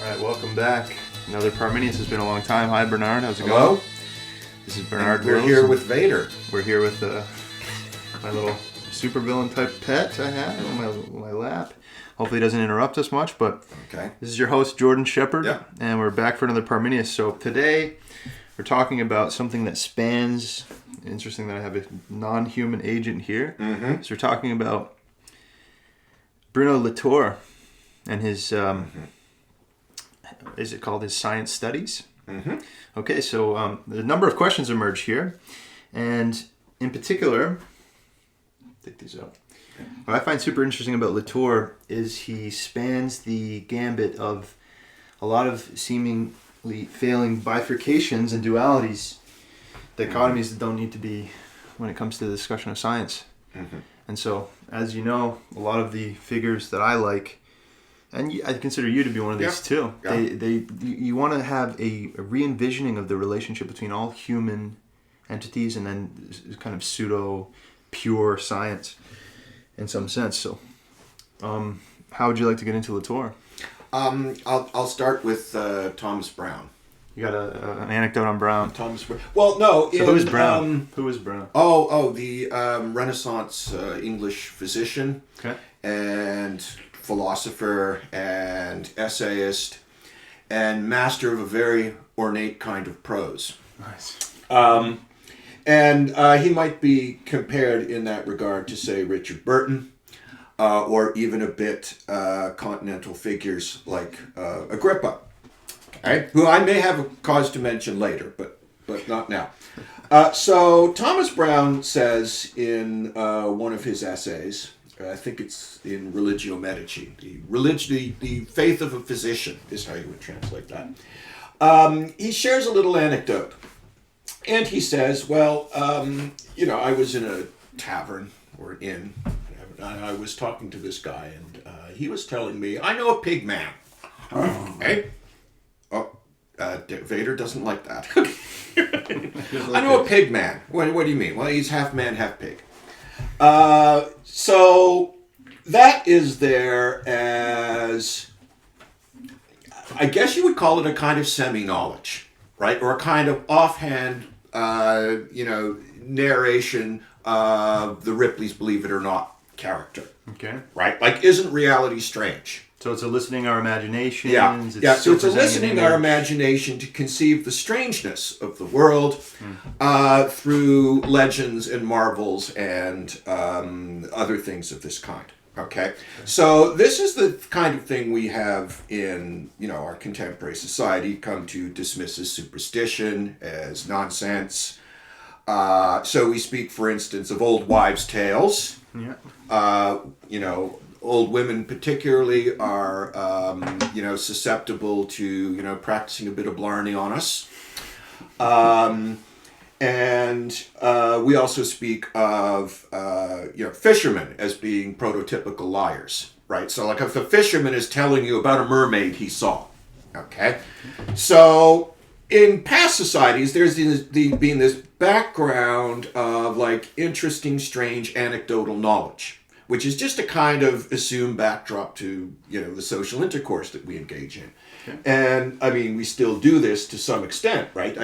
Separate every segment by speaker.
Speaker 1: Alright, welcome back. Another Parmenius. Has been a long time. Hi, Bernard. How's it
Speaker 2: Hello?
Speaker 1: going? This is Bernard.
Speaker 2: And we're here with Vader.
Speaker 1: We're here with my little supervillain type pet I have on my lap. Hopefully, he doesn't interrupt us much. But
Speaker 2: Okay.
Speaker 1: This is your host, Jordan Sheppard,
Speaker 2: Yeah.
Speaker 1: and we're back for another Parmenius. So today, we're talking about something that spans. Interesting that I have a non-human agent here.
Speaker 2: Mm-hmm.
Speaker 1: So we're talking about Bruno Latour and his. Is it called his science studies?
Speaker 2: Mm-hmm.
Speaker 1: Okay, so a number of questions emerge here, and in particular, take these out. What I find super interesting about Latour is he spans the gambit of a lot of seemingly failing bifurcations and dualities, dichotomies that don't need to be when it comes to the discussion of science.
Speaker 2: Mm-hmm.
Speaker 1: And so, as you know, a lot of the figures that I like, and I consider you to be one of these too.
Speaker 2: Yeah.
Speaker 1: You want to have a re-envisioning of the relationship between all human entities and then kind of pseudo pure science in some sense. So, how would you like to get into Latour?
Speaker 2: I'll start with Thomas Brown.
Speaker 1: You got an anecdote on Brown.
Speaker 2: Thomas Brown. Well, no.
Speaker 1: So who is Brown? Who is Brown?
Speaker 2: The Renaissance English physician.
Speaker 1: Okay.
Speaker 2: And philosopher and essayist and master of a very ornate kind of prose.
Speaker 1: Nice.
Speaker 2: And he might be compared in that regard to, say, Richard Burton, or even a bit continental figures like Agrippa, okay, who I may have a cause to mention later, but not now. So Thomas Brown says in one of his essays, I think it's in Religio Medici, the faith of a physician is how you would translate that. He shares a little anecdote. And he says, well, I was in a tavern or an inn, and I was talking to this guy, and he was telling me, I know a pig man. Okay? Vader doesn't like that. I know a pig man. What do you mean? Well, he's half man, half pig. So that is there as, I guess you would call it a kind of semi-knowledge, right? Or a kind of offhand, narration of the Ripley's Believe It or Not character.
Speaker 1: Okay.
Speaker 2: Right? Like, isn't reality strange?
Speaker 1: So it's eliciting our imaginations.
Speaker 2: Yeah. So it's eliciting our imagination to conceive the strangeness of the world through legends and marvels and other things of this kind. Okay. So this is the kind of thing we have in, our contemporary society come to dismiss as superstition, as nonsense. So we speak, for instance, of old wives' tales.
Speaker 1: Yeah.
Speaker 2: Old women particularly are, susceptible to, practicing a bit of blarney on us. And we also speak of, fishermen as being prototypical liars, right? So like if a fisherman is telling you about a mermaid he saw, okay? So in past societies, there's been this background of like interesting, strange anecdotal knowledge, which is just a kind of assumed backdrop to, the social intercourse that we engage in. Okay. And, we still do this to some extent, right?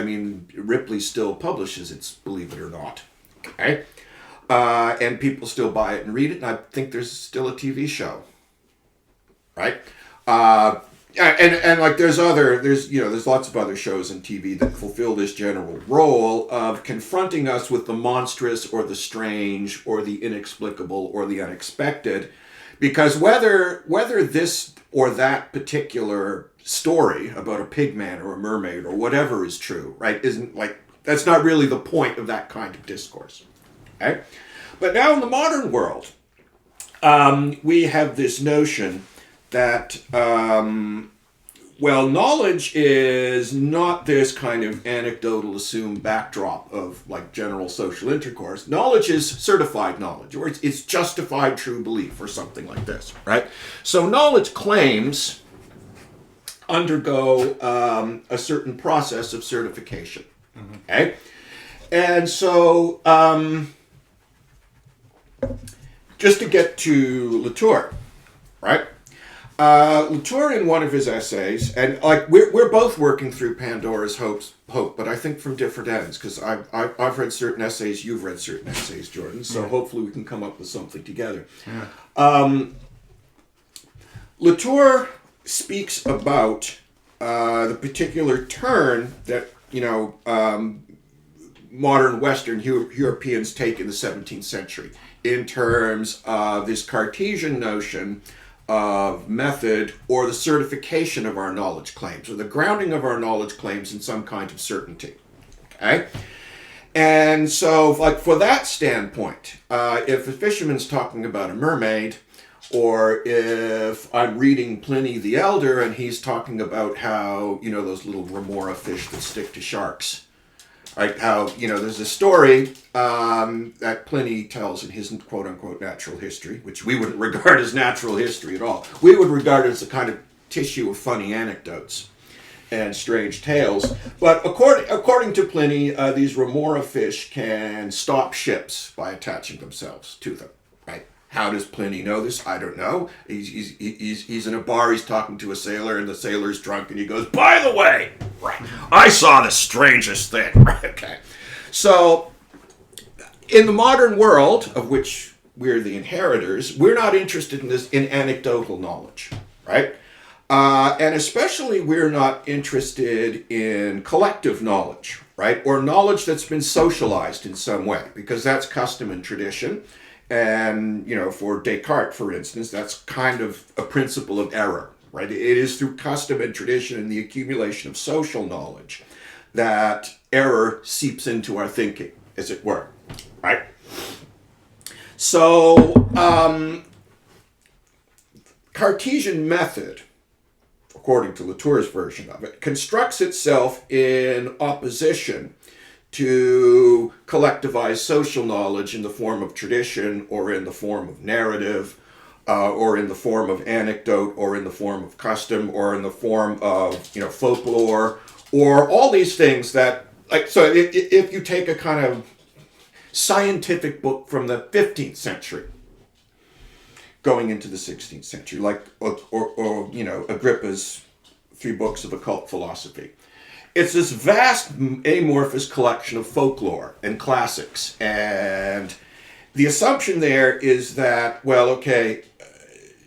Speaker 2: Ripley still publishes its Believe It or Not, okay? And people still buy it and read it, and I think there's still a TV show, right? And like there's lots of other shows on TV that fulfill this general role of confronting us with the monstrous or the strange or the inexplicable or the unexpected, because whether this or that particular story about a pig man or a mermaid or whatever is true, right, isn't like, that's not really the point of that kind of discourse, okay? But now in the modern world, we have this notion that, knowledge is not this kind of anecdotal assumed backdrop of like general social intercourse. Knowledge is certified knowledge, or it's justified true belief, or something like this, right? So knowledge claims undergo a certain process of certification, okay? And so, just to get to Latour, right? Latour, in one of his essays, and like we're both working through Pandora's hope, but I think from different ends, because I've read certain essays, you've read certain essays, Jordan. So hopefully we can come up with something together. Yeah. Latour speaks about the particular turn that modern Western Europeans take in the 17th century in terms of this Cartesian notion of method, or the certification of our knowledge claims, or the grounding of our knowledge claims in some kind of certainty. Okay? And so, like, for that standpoint, if a fisherman's talking about a mermaid, or if I'm reading Pliny the Elder and he's talking about how, those little remora fish that stick to sharks, right? How, there's a story that Pliny tells in his quote-unquote natural history, which we wouldn't regard as natural history at all. We would regard it as a kind of tissue of funny anecdotes and strange tales. But according to Pliny, these remora fish can stop ships by attaching themselves to them, right? How does Pliny know this? I don't know. He's in a bar, he's talking to a sailor, and the sailor's drunk, and he goes, "By the way, right, I saw the strangest thing." Right, okay. So, in the modern world, of which we're the inheritors, we're not interested in anecdotal knowledge, right? And especially we're not interested in collective knowledge, right? Or knowledge that's been socialized in some way, because that's custom and tradition. And, for Descartes, for instance, that's kind of a principle of error, right? It is through custom and tradition and the accumulation of social knowledge that error seeps into our thinking, as it were, right? So, Cartesian method, according to Latour's version of it, constructs itself in opposition to collectivized social knowledge in the form of tradition, or in the form of narrative, or in the form of anecdote, or in the form of custom, or in the form of folklore, or all these things that, like, so if you take a kind of scientific book from the 15th century going into the 16th century, like or Agrippa's 3 books of occult philosophy. It's this vast amorphous collection of folklore and classics. And the assumption there is that,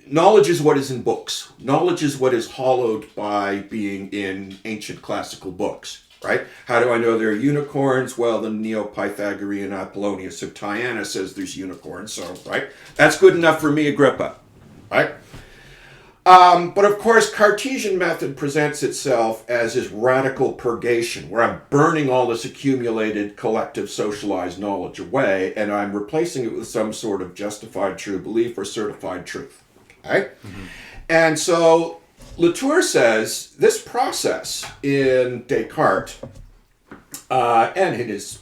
Speaker 2: knowledge is what is in books. Knowledge is what is hollowed by being in ancient classical books, right? How do I know there are unicorns? Well, the Neo-Pythagorean Apollonius of Tyana says there's unicorns, so, right? That's good enough for me, Agrippa, right? But of course, Cartesian method presents itself as this radical purgation, where I'm burning all this accumulated collective socialized knowledge away, and I'm replacing it with some sort of justified true belief or certified truth. Okay? Mm-hmm. And so Latour says this process in Descartes and in his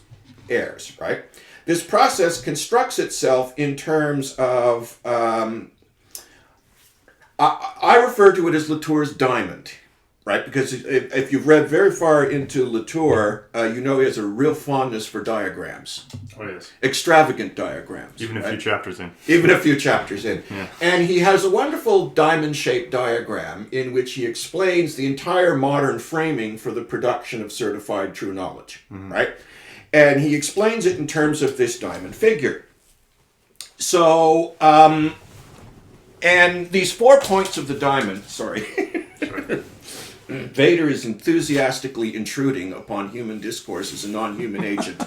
Speaker 2: heirs, right? This process constructs itself in terms of I refer to it as Latour's diamond, right? Because if you've read very far into Latour, he has a real fondness for diagrams.
Speaker 1: Oh, yes.
Speaker 2: Extravagant diagrams.
Speaker 1: Even a few chapters in.
Speaker 2: Yeah. And he has a wonderful diamond-shaped diagram in which he explains the entire modern framing for the production of certified true knowledge, right? And he explains it in terms of this diamond figure. So, and these 4 points of the diamond, Vader is enthusiastically intruding upon human discourse as a non-human agent.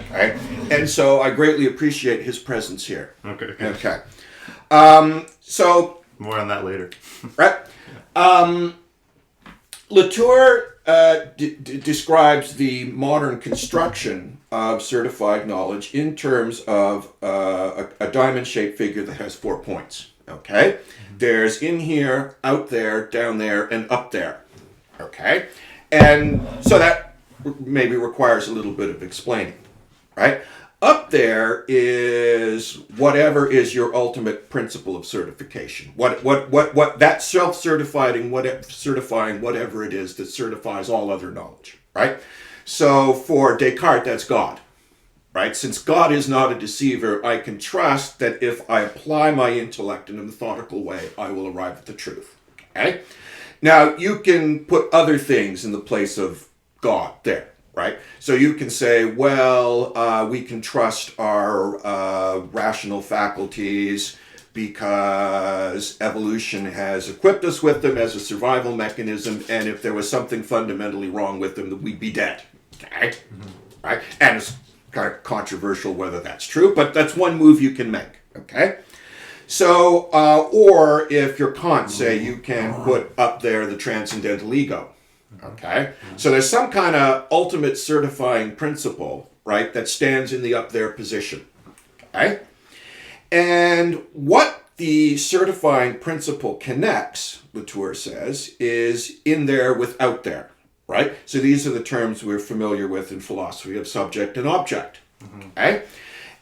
Speaker 2: Right? And so I greatly appreciate his presence here. Okay. So
Speaker 1: more on that later.
Speaker 2: Right. Latour describes the modern construction of certified knowledge in terms of a diamond-shaped figure that has 4 points. Okay? Mm-hmm. There's in here, out there, down there, and up there. Okay? And so that maybe requires a little bit of explaining. Right? Up there is whatever is your ultimate principle of certification. What that self-certifying whatever it is that certifies all other knowledge. Right? So for Descartes, that's God. right? Since God is not a deceiver, I can trust that if I apply my intellect in a methodical way, I will arrive at the truth. Okay? Now, you can put other things in the place of God there, right? So you can say, well, we can trust our rational faculties because evolution has equipped us with them as a survival mechanism, and if there was something fundamentally wrong with them, we'd be dead. Okay? Right? And it's kind of controversial whether that's true, but that's one move you can make. Okay? So, or if you're Kant, say, you can put up there the transcendental ego. Okay? So there's some kind of ultimate certifying principle, right, that stands in the up there position. Okay? And what the certifying principle connects, Latour says, is in there with out there, right? So these are the terms we're familiar with in philosophy of subject and object, okay?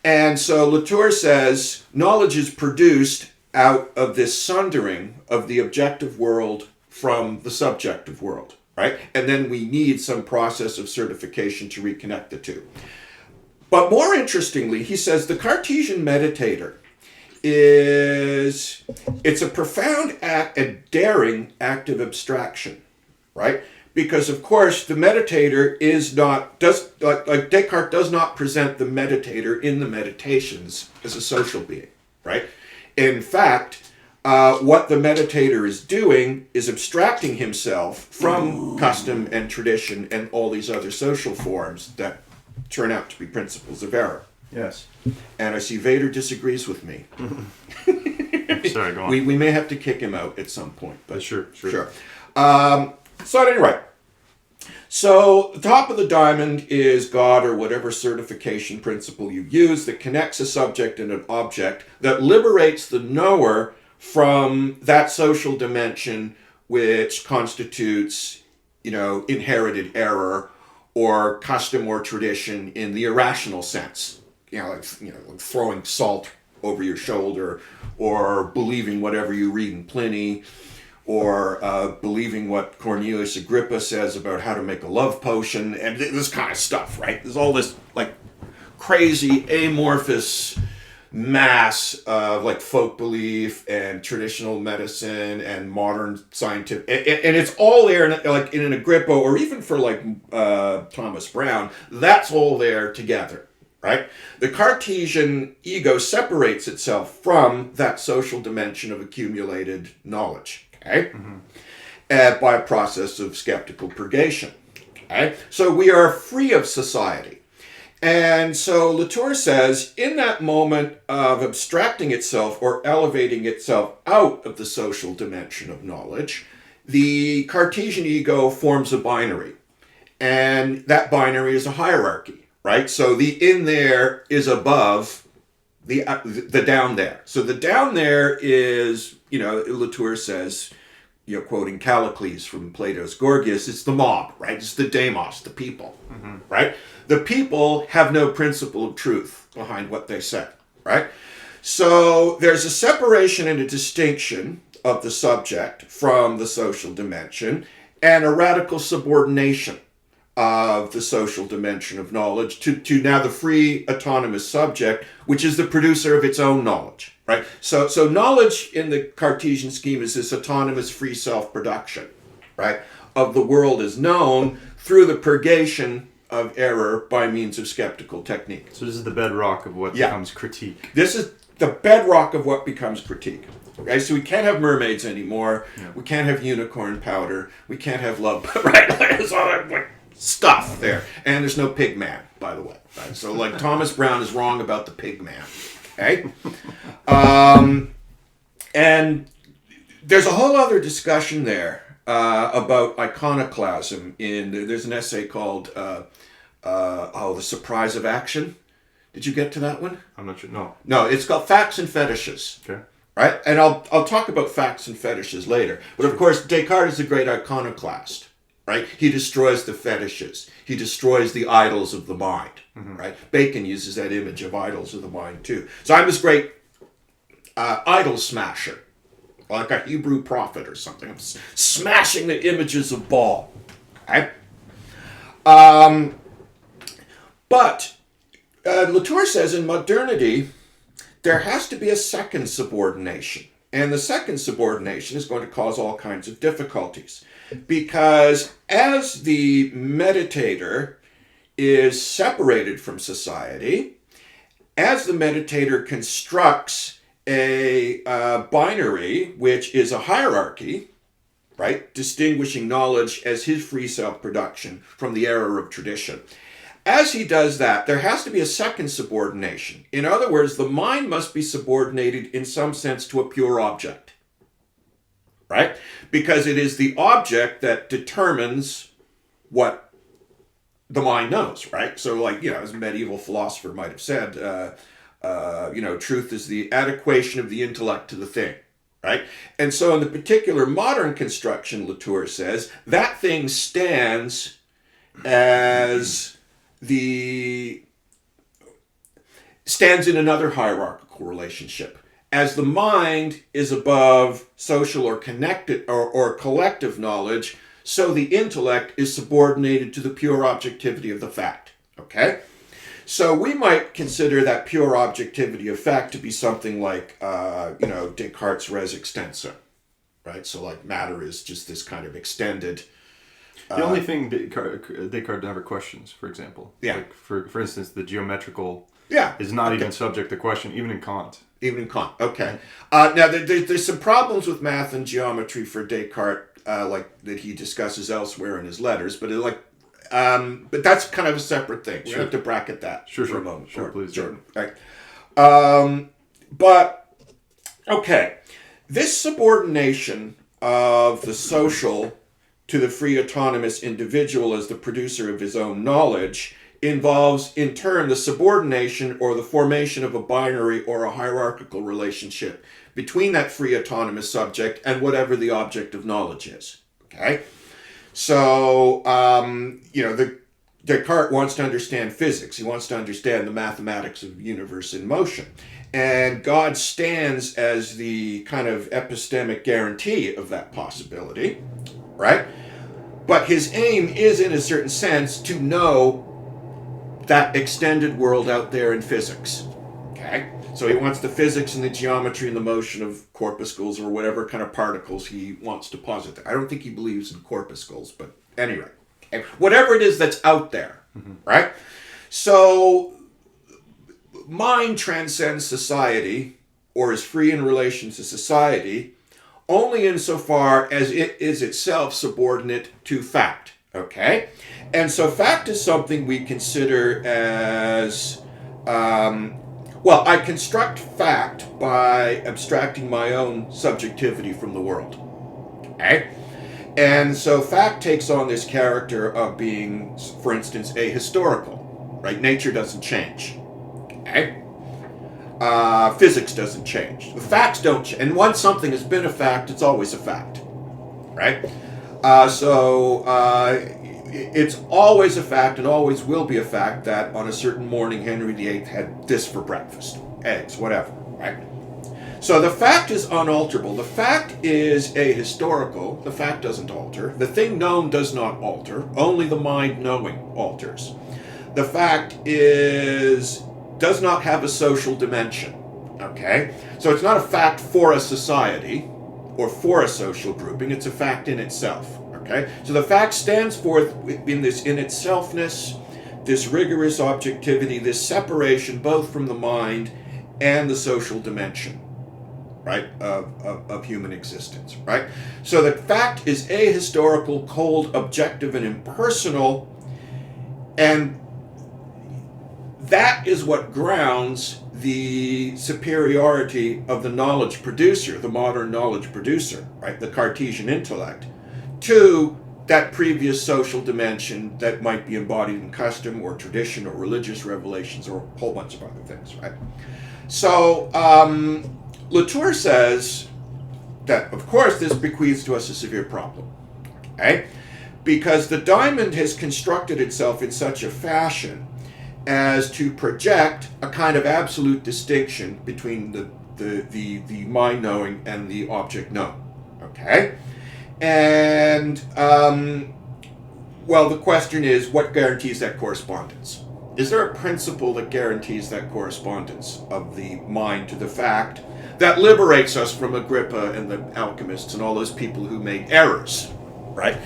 Speaker 2: And so Latour says knowledge is produced out of this sundering of the objective world from the subjective world, right? And then we need some process of certification to reconnect the two. But more interestingly, he says the Cartesian meditator it's a profound act, a daring act of abstraction, right? Because of course the meditator like Descartes does not present the meditator in the Meditations as a social being, right? In fact, what the meditator is doing is abstracting himself from custom and tradition and all these other social forms that turn out to be principles of error.
Speaker 1: Yes.
Speaker 2: And I see Vader disagrees with me.
Speaker 1: Sorry, go on.
Speaker 2: We may have to kick him out at some point. But
Speaker 1: Sure.
Speaker 2: So at any rate, so the top of the diamond is God or whatever certification principle you use that connects a subject and an object that liberates the knower from that social dimension which constitutes, inherited error or custom or tradition in the irrational sense. Like throwing salt over your shoulder, or believing whatever you read in Pliny, or believing what Cornelius Agrippa says about how to make a love potion, and this kind of stuff, right? There's all this like crazy amorphous mass of folk belief and traditional medicine and modern scientific, and it's all there in an Agrippa, or even for Thomas Brown, that's all there together. Right? The Cartesian ego separates itself from that social dimension of accumulated knowledge, okay? By a process of skeptical purgation, okay? So we are free of society. And so Latour says, in that moment of abstracting itself or elevating itself out of the social dimension of knowledge, the Cartesian ego forms a binary. And that binary is a hierarchy. Right? So the in there is above the down there. So the down there is, Latour says, quoting Callicles from Plato's Gorgias, it's the mob, right? It's the demos, the people, right? The people have no principle of truth behind what they say, right? So there's a separation and a distinction of the subject from the social dimension, and a radical subordination of the social dimension of knowledge to now the free autonomous subject, which is the producer of its own knowledge, right? So knowledge in the Cartesian scheme is this autonomous free self-production, right, of the world as known through the purgation of error by means of skeptical technique.
Speaker 1: So this is the bedrock of what becomes critique.
Speaker 2: This is the bedrock of what becomes critique. Okay, so we can't have mermaids anymore. Yeah. We can't have unicorn powder. We can't have love, right? There's all that stuff there. And there's no pig man, by the way. Right? So Thomas Brown is wrong about the pig man. Okay? And there's a whole other discussion there about iconoclasm. There's an essay called The Surprise of Action. Did you get to that one?
Speaker 1: I'm not sure. No.
Speaker 2: No, it's called Facts and Fetishes.
Speaker 1: Okay.
Speaker 2: Right? And I'll talk about facts and fetishes later. But of course, Descartes is a great iconoclast. Right? He destroys the fetishes. He destroys the idols of the mind. Right? Bacon uses that image of idols of the mind too. So I'm this great idol smasher, like a Hebrew prophet or something. I'm smashing the images of Baal. Okay? But Latour says in modernity, there has to be a second subordination. And the second subordination is going to cause all kinds of difficulties. Because as the meditator is separated from society, as the meditator constructs a binary, which is a hierarchy, right, distinguishing knowledge as his free self-production from the error of tradition. As he does that, there has to be a second subordination. In other words, the mind must be subordinated in some sense to a pure object, right? Because it is the object that determines what the mind knows, right? So like, as a medieval philosopher might have said, truth is the adequation of the intellect to the thing, right? And so in the particular modern construction, Latour says, that thing stands in another hierarchical relationship. As the mind is above social or connected or collective knowledge, so the intellect is subordinated to the pure objectivity of the fact. Okay? So we might consider that pure objectivity of fact to be something like, Descartes' res extensa, right? So like matter is just this kind of extended.
Speaker 1: The only thing Descartes never questions, for example.
Speaker 2: Yeah.
Speaker 1: Like for instance, the geometrical
Speaker 2: Yeah.
Speaker 1: is not even subject to question, even in Kant.
Speaker 2: Even in Kant. Okay. Now, there's some problems with math and geometry for Descartes, that he discusses elsewhere in his letters, but but that's kind of a separate thing. So you have to bracket that for a moment.
Speaker 1: Sure, please,
Speaker 2: Jordan. Right. But, okay. This subordination of the social to the free autonomous individual as the producer of his own knowledge involves, in turn, the subordination or the formation of a binary or a hierarchical relationship between that free autonomous subject and whatever the object of knowledge is. Okay? So, Descartes wants to understand physics. He wants to understand the mathematics of the universe in motion. And God stands as the kind of epistemic guarantee of that possibility, right? But his aim is, in a certain sense, to know that extended world out there in physics. Okay? So he wants the physics and the geometry and the motion of corpuscles or whatever kind of particles he wants to posit there. I don't think he believes in corpuscles, but anyway. Okay? Whatever it is that's out there, right? So mind transcends society or is free in relation to society only insofar as it is itself subordinate to fact. Okay? And so fact is something we consider as, I construct fact by abstracting my own subjectivity from the world. Okay? And so fact takes on this character of being, for instance, ahistorical. Right? Nature doesn't change. Okay? Physics doesn't change. The facts don't change. And once something has been a fact, it's always a fact. Right? It's always a fact and always will be a fact that on a certain morning Henry VIII had this for breakfast. Eggs, whatever, right? So the fact is unalterable. The fact is ahistorical. The fact doesn't alter. The thing known does not alter. Only the mind knowing alters. The fact does not have a social dimension, okay? So it's not a fact for a society or for a social grouping. It's a fact in itself. Okay? So the fact stands forth in itselfness, this rigorous objectivity, this separation both from the mind and the social dimension, right, of human existence, right? So the fact is ahistorical, cold, objective, and impersonal, and that is what grounds the superiority of the knowledge producer, the modern knowledge producer, right, the Cartesian intellect, to that previous social dimension that might be embodied in custom or tradition or religious revelations or a whole bunch of other things, right? So Latour says that, of course, this bequeaths to us a severe problem, okay? Because the diamond has constructed itself in such a fashion as to project a kind of absolute distinction between the mind knowing and the object known, okay? And, the question is, what guarantees that correspondence? is there a principle that guarantees that correspondence of the mind to the fact that liberates us from Agrippa and the alchemists and all those people who made errors, right?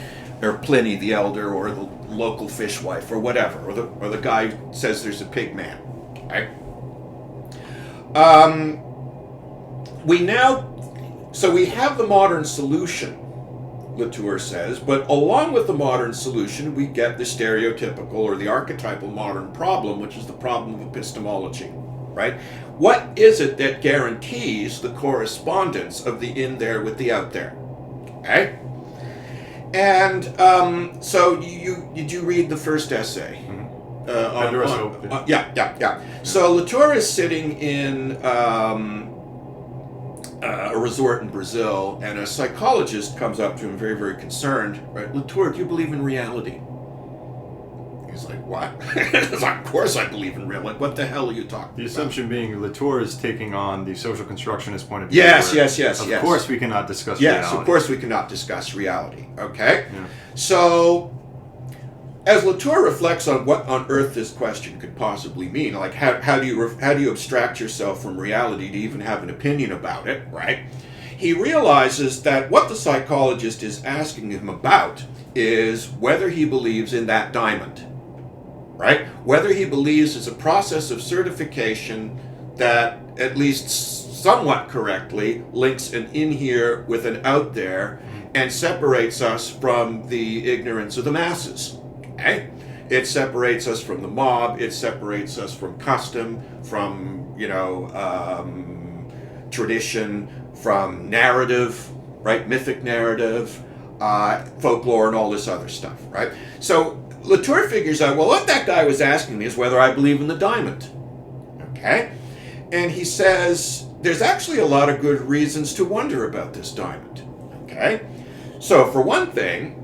Speaker 2: Or Pliny the Elder, or the local fishwife, or whatever, or the guy who says there's a pig man, okay? So we have the modern solution, Latour says, but along with the modern solution, we get the stereotypical or the archetypal modern problem, which is the problem of epistemology, right? What is it that guarantees the correspondence of the in there with the out there? Okay? And so did you read the first essay? Yeah. So Latour is sitting in a resort in Brazil, and a psychologist comes up to him very, very concerned. Right, Latour, do you believe in reality? He's like, what? He's like, of course I believe in reality. Like, what the hell are you talking about?
Speaker 1: The assumption being Latour is taking on the social constructionist point of view.
Speaker 2: Yes.
Speaker 1: Of course we cannot discuss
Speaker 2: reality.
Speaker 1: reality.
Speaker 2: Yes, of course we cannot discuss reality. Okay?
Speaker 1: Yeah.
Speaker 2: So, as Latour reflects on what on earth this question could possibly mean, like how do you abstract yourself from reality to even have an opinion about it, right? He realizes that what the psychologist is asking him about is whether he believes in that diamond, right? Whether he believes it's a process of certification that at least somewhat correctly links an in here with an out there and separates us from the ignorance of the masses. Okay? It separates us from the mob. It separates us from custom, from tradition, from narrative, right? Mythic narrative, folklore, and all this other stuff, right? So Latour figures out, well, what that guy was asking me is whether I believe in the diamond. Okay? And he says there's actually a lot of good reasons to wonder about this diamond. Okay? So for one thing,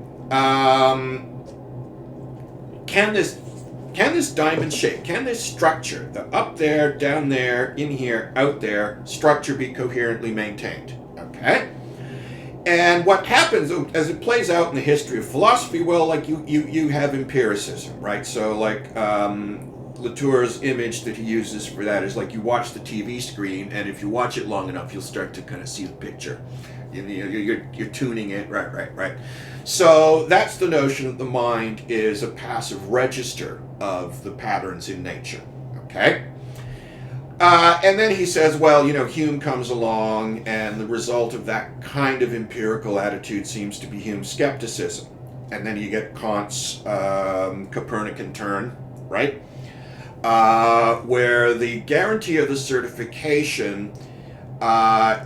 Speaker 2: can this diamond shape, can this structure, the up there, down there, in here, out there, structure be coherently maintained? Okay? And what happens as it plays out in the history of philosophy, well, like you have empiricism, right? So like Latour's image that he uses for that is like you watch the TV screen, and if you watch it long enough, you'll start to kind of see the picture. You're tuning it, right. So that's the notion that the mind is a passive register of the patterns in nature, okay? And then he says, well, Hume comes along, and the result of that kind of empirical attitude seems to be Hume's skepticism. And then you get Kant's Copernican turn, right? Where the guarantee of the certification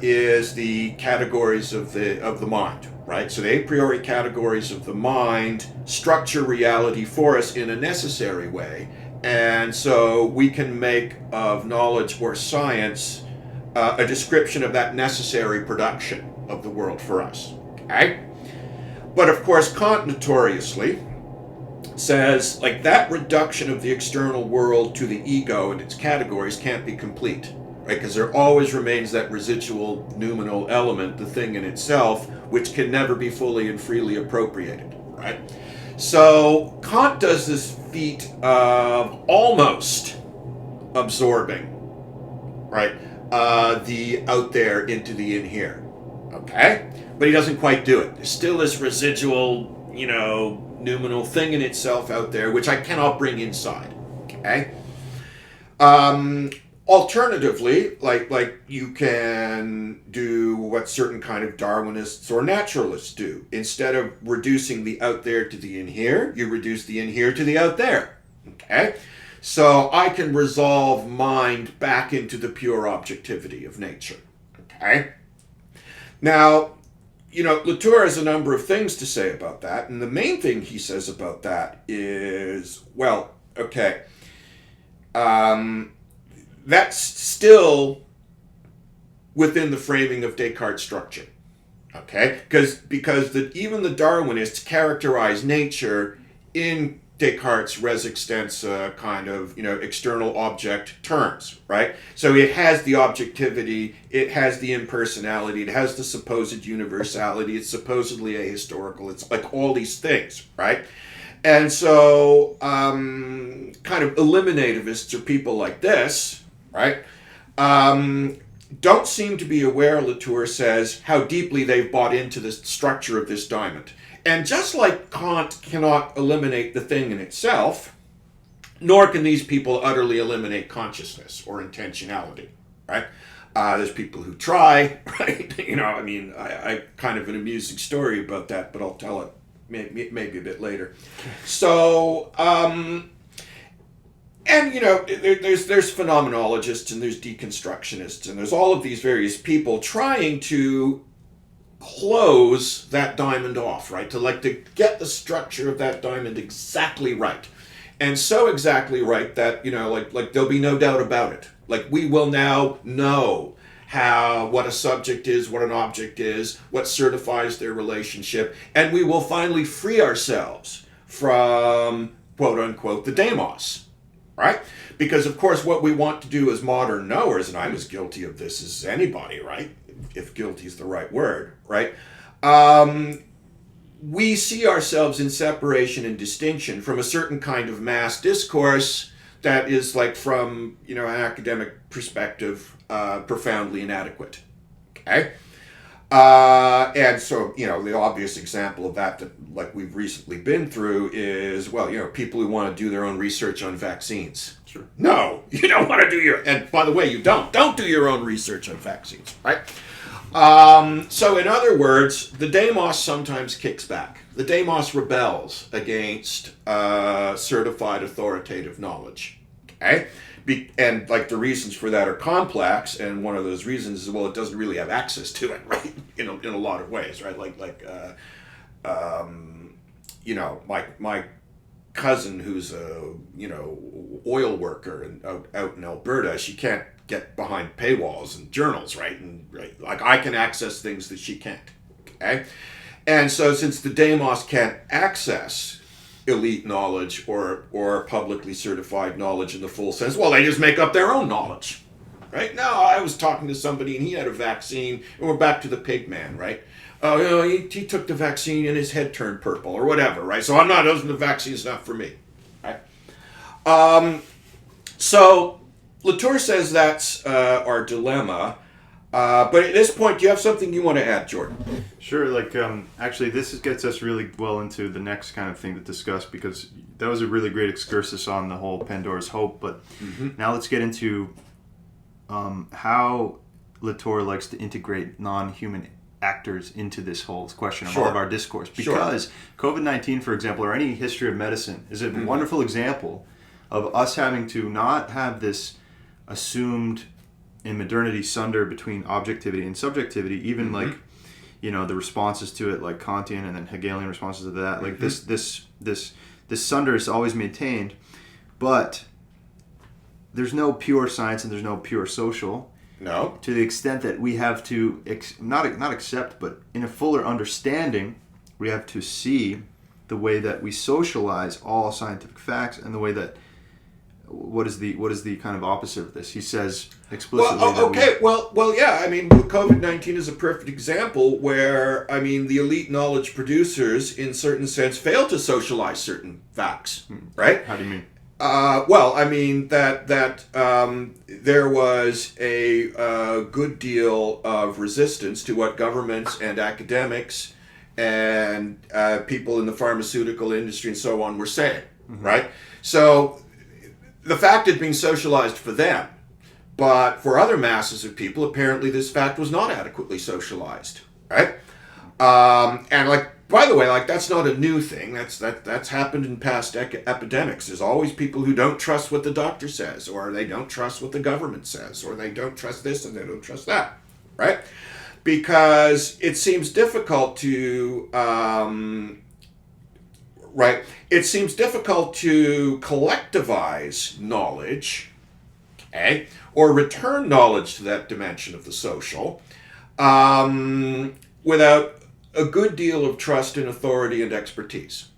Speaker 2: is the categories of the mind, right? So the a priori categories of the mind structure reality for us in a necessary way. And so we can make of knowledge or science a description of that necessary production of the world for us. Okay? But of course, Kant notoriously says, like, that reduction of the external world to the ego and its categories can't be complete, right? Because there always remains that residual noumenal element, the thing in itself, which can never be fully and freely appropriated, right? So Kant does this feat of almost absorbing, right, the out there into the in here, okay? But he doesn't quite do it. There's still this residual, noumenal thing in itself out there, which I cannot bring inside, okay? Alternatively, like you can do what certain kind of Darwinists or naturalists do. Instead of reducing the out there to the in here, you reduce the in here to the out there. Okay? So I can resolve mind back into the pure objectivity of nature. Okay? Now, Latour has a number of things to say about that, and the main thing he says about that is, well, okay, that's still within the framing of Descartes' structure, okay? Because even the Darwinists characterize nature in Descartes' res extensa kind of, external object terms, right? So it has the objectivity, it has the impersonality, it has the supposed universality, it's supposedly ahistorical, it's like all these things, right? And so, kind of eliminativists or people like this, right, don't seem to be aware, Latour says, how deeply they've bought into the structure of this diamond. And just like Kant cannot eliminate the thing in itself, nor can these people utterly eliminate consciousness or intentionality, right? There's people who try, right? I kind of an amusing story about that, but I'll tell it maybe a bit later. So, there's phenomenologists and there's deconstructionists and there's all of these various people trying to close that diamond off, right? To get the structure of that diamond exactly right. And so exactly right that, there'll be no doubt about it. Like, we will now know what a subject is, what an object is, what certifies their relationship, and we will finally free ourselves from, quote unquote, the demos, right? Because, of course, what we want to do as modern knowers, and I'm as guilty of this as anybody, right? If guilty is the right word, right? We see ourselves in separation and distinction from a certain kind of mass discourse that is, like, from, an academic perspective, profoundly inadequate. Okay? And so, the obvious example of that, like we've recently been through is, people who want to do their own research on vaccines.
Speaker 1: Sure.
Speaker 2: No, you don't want to do and by the way, you don't do your own research on vaccines, right? So in other words, the demos sometimes kicks back. The demos rebels against certified authoritative knowledge. Okay? And the reasons for that are complex, and one of those reasons is, it doesn't really have access to it, right? In a lot of ways, right? My cousin who's a oil worker out in Alberta, she can't get behind paywalls and journals, right? I can access things that she can't. Okay, and so since the demos can't access elite knowledge or publicly certified knowledge in the full sense, they just make up their own knowledge, right? Now, I was talking to somebody and he had a vaccine, and we're back to the pig man, right? He took the vaccine and his head turned purple or whatever, right? So the vaccine's not for me, right? So Latour says that's our dilemma. But at this point, do you have something you want to add, Jordan?
Speaker 1: Sure. Actually, this gets us really well into the next kind of thing to discuss, because that was a really great excursus on the whole Pandora's Hope. But now let's get into how Latour likes to integrate non-human actors into this whole question of all of our discourse. Because COVID-19, for example, or any history of medicine, is a wonderful example of us having to not have this assumed in modernity sunder between objectivity and subjectivity, even the responses to it, like Kantian and then Hegelian responses to that, like this sunder is always maintained, but there's no pure science and there's no pure social.
Speaker 2: No.
Speaker 1: To the extent that we have to not accept, but in a fuller understanding, we have to see the way that we socialize all scientific facts and the way that what is the kind of opposite of this? He says explicitly.
Speaker 2: COVID-19 is a perfect example where, the elite knowledge producers, in certain sense, fail to socialize certain facts, right?
Speaker 1: How do you mean?
Speaker 2: There was a good deal of resistance to what governments and academics and people in the pharmaceutical industry and so on were saying, right? So the fact had been socialized for them, but for other masses of people, apparently this fact was not adequately socialized, right? By the way, that's not a new thing. That's happened in past epidemics. There's always people who don't trust what the doctor says, or they don't trust what the government says, or they don't trust this and they don't trust that, right? Because it seems difficult to It seems difficult to collectivize knowledge, okay, or return knowledge to that dimension of the social, without a good deal of trust in authority and expertise.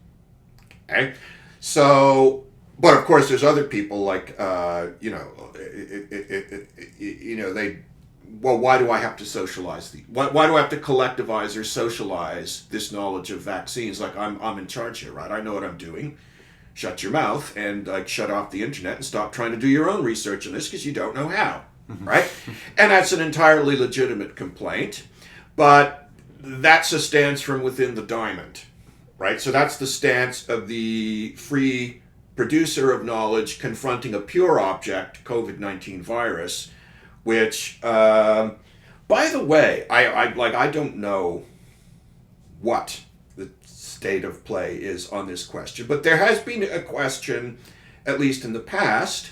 Speaker 2: Okay, so, but of course, there's other people well, why do I have to socialize why do I have to collectivize or socialize this knowledge of vaccines? Like I'm in charge here, right? I know what I'm doing. Shut your mouth and shut off the internet and stop trying to do your own research on this because you don't know how, right? And that's an entirely legitimate complaint, but that's a stance from within the diamond, right? So that's the stance of the free producer of knowledge confronting a pure object, COVID-19 virus, which, by the way, I don't know what the state of play is on this question, but there has been a question, at least in the past,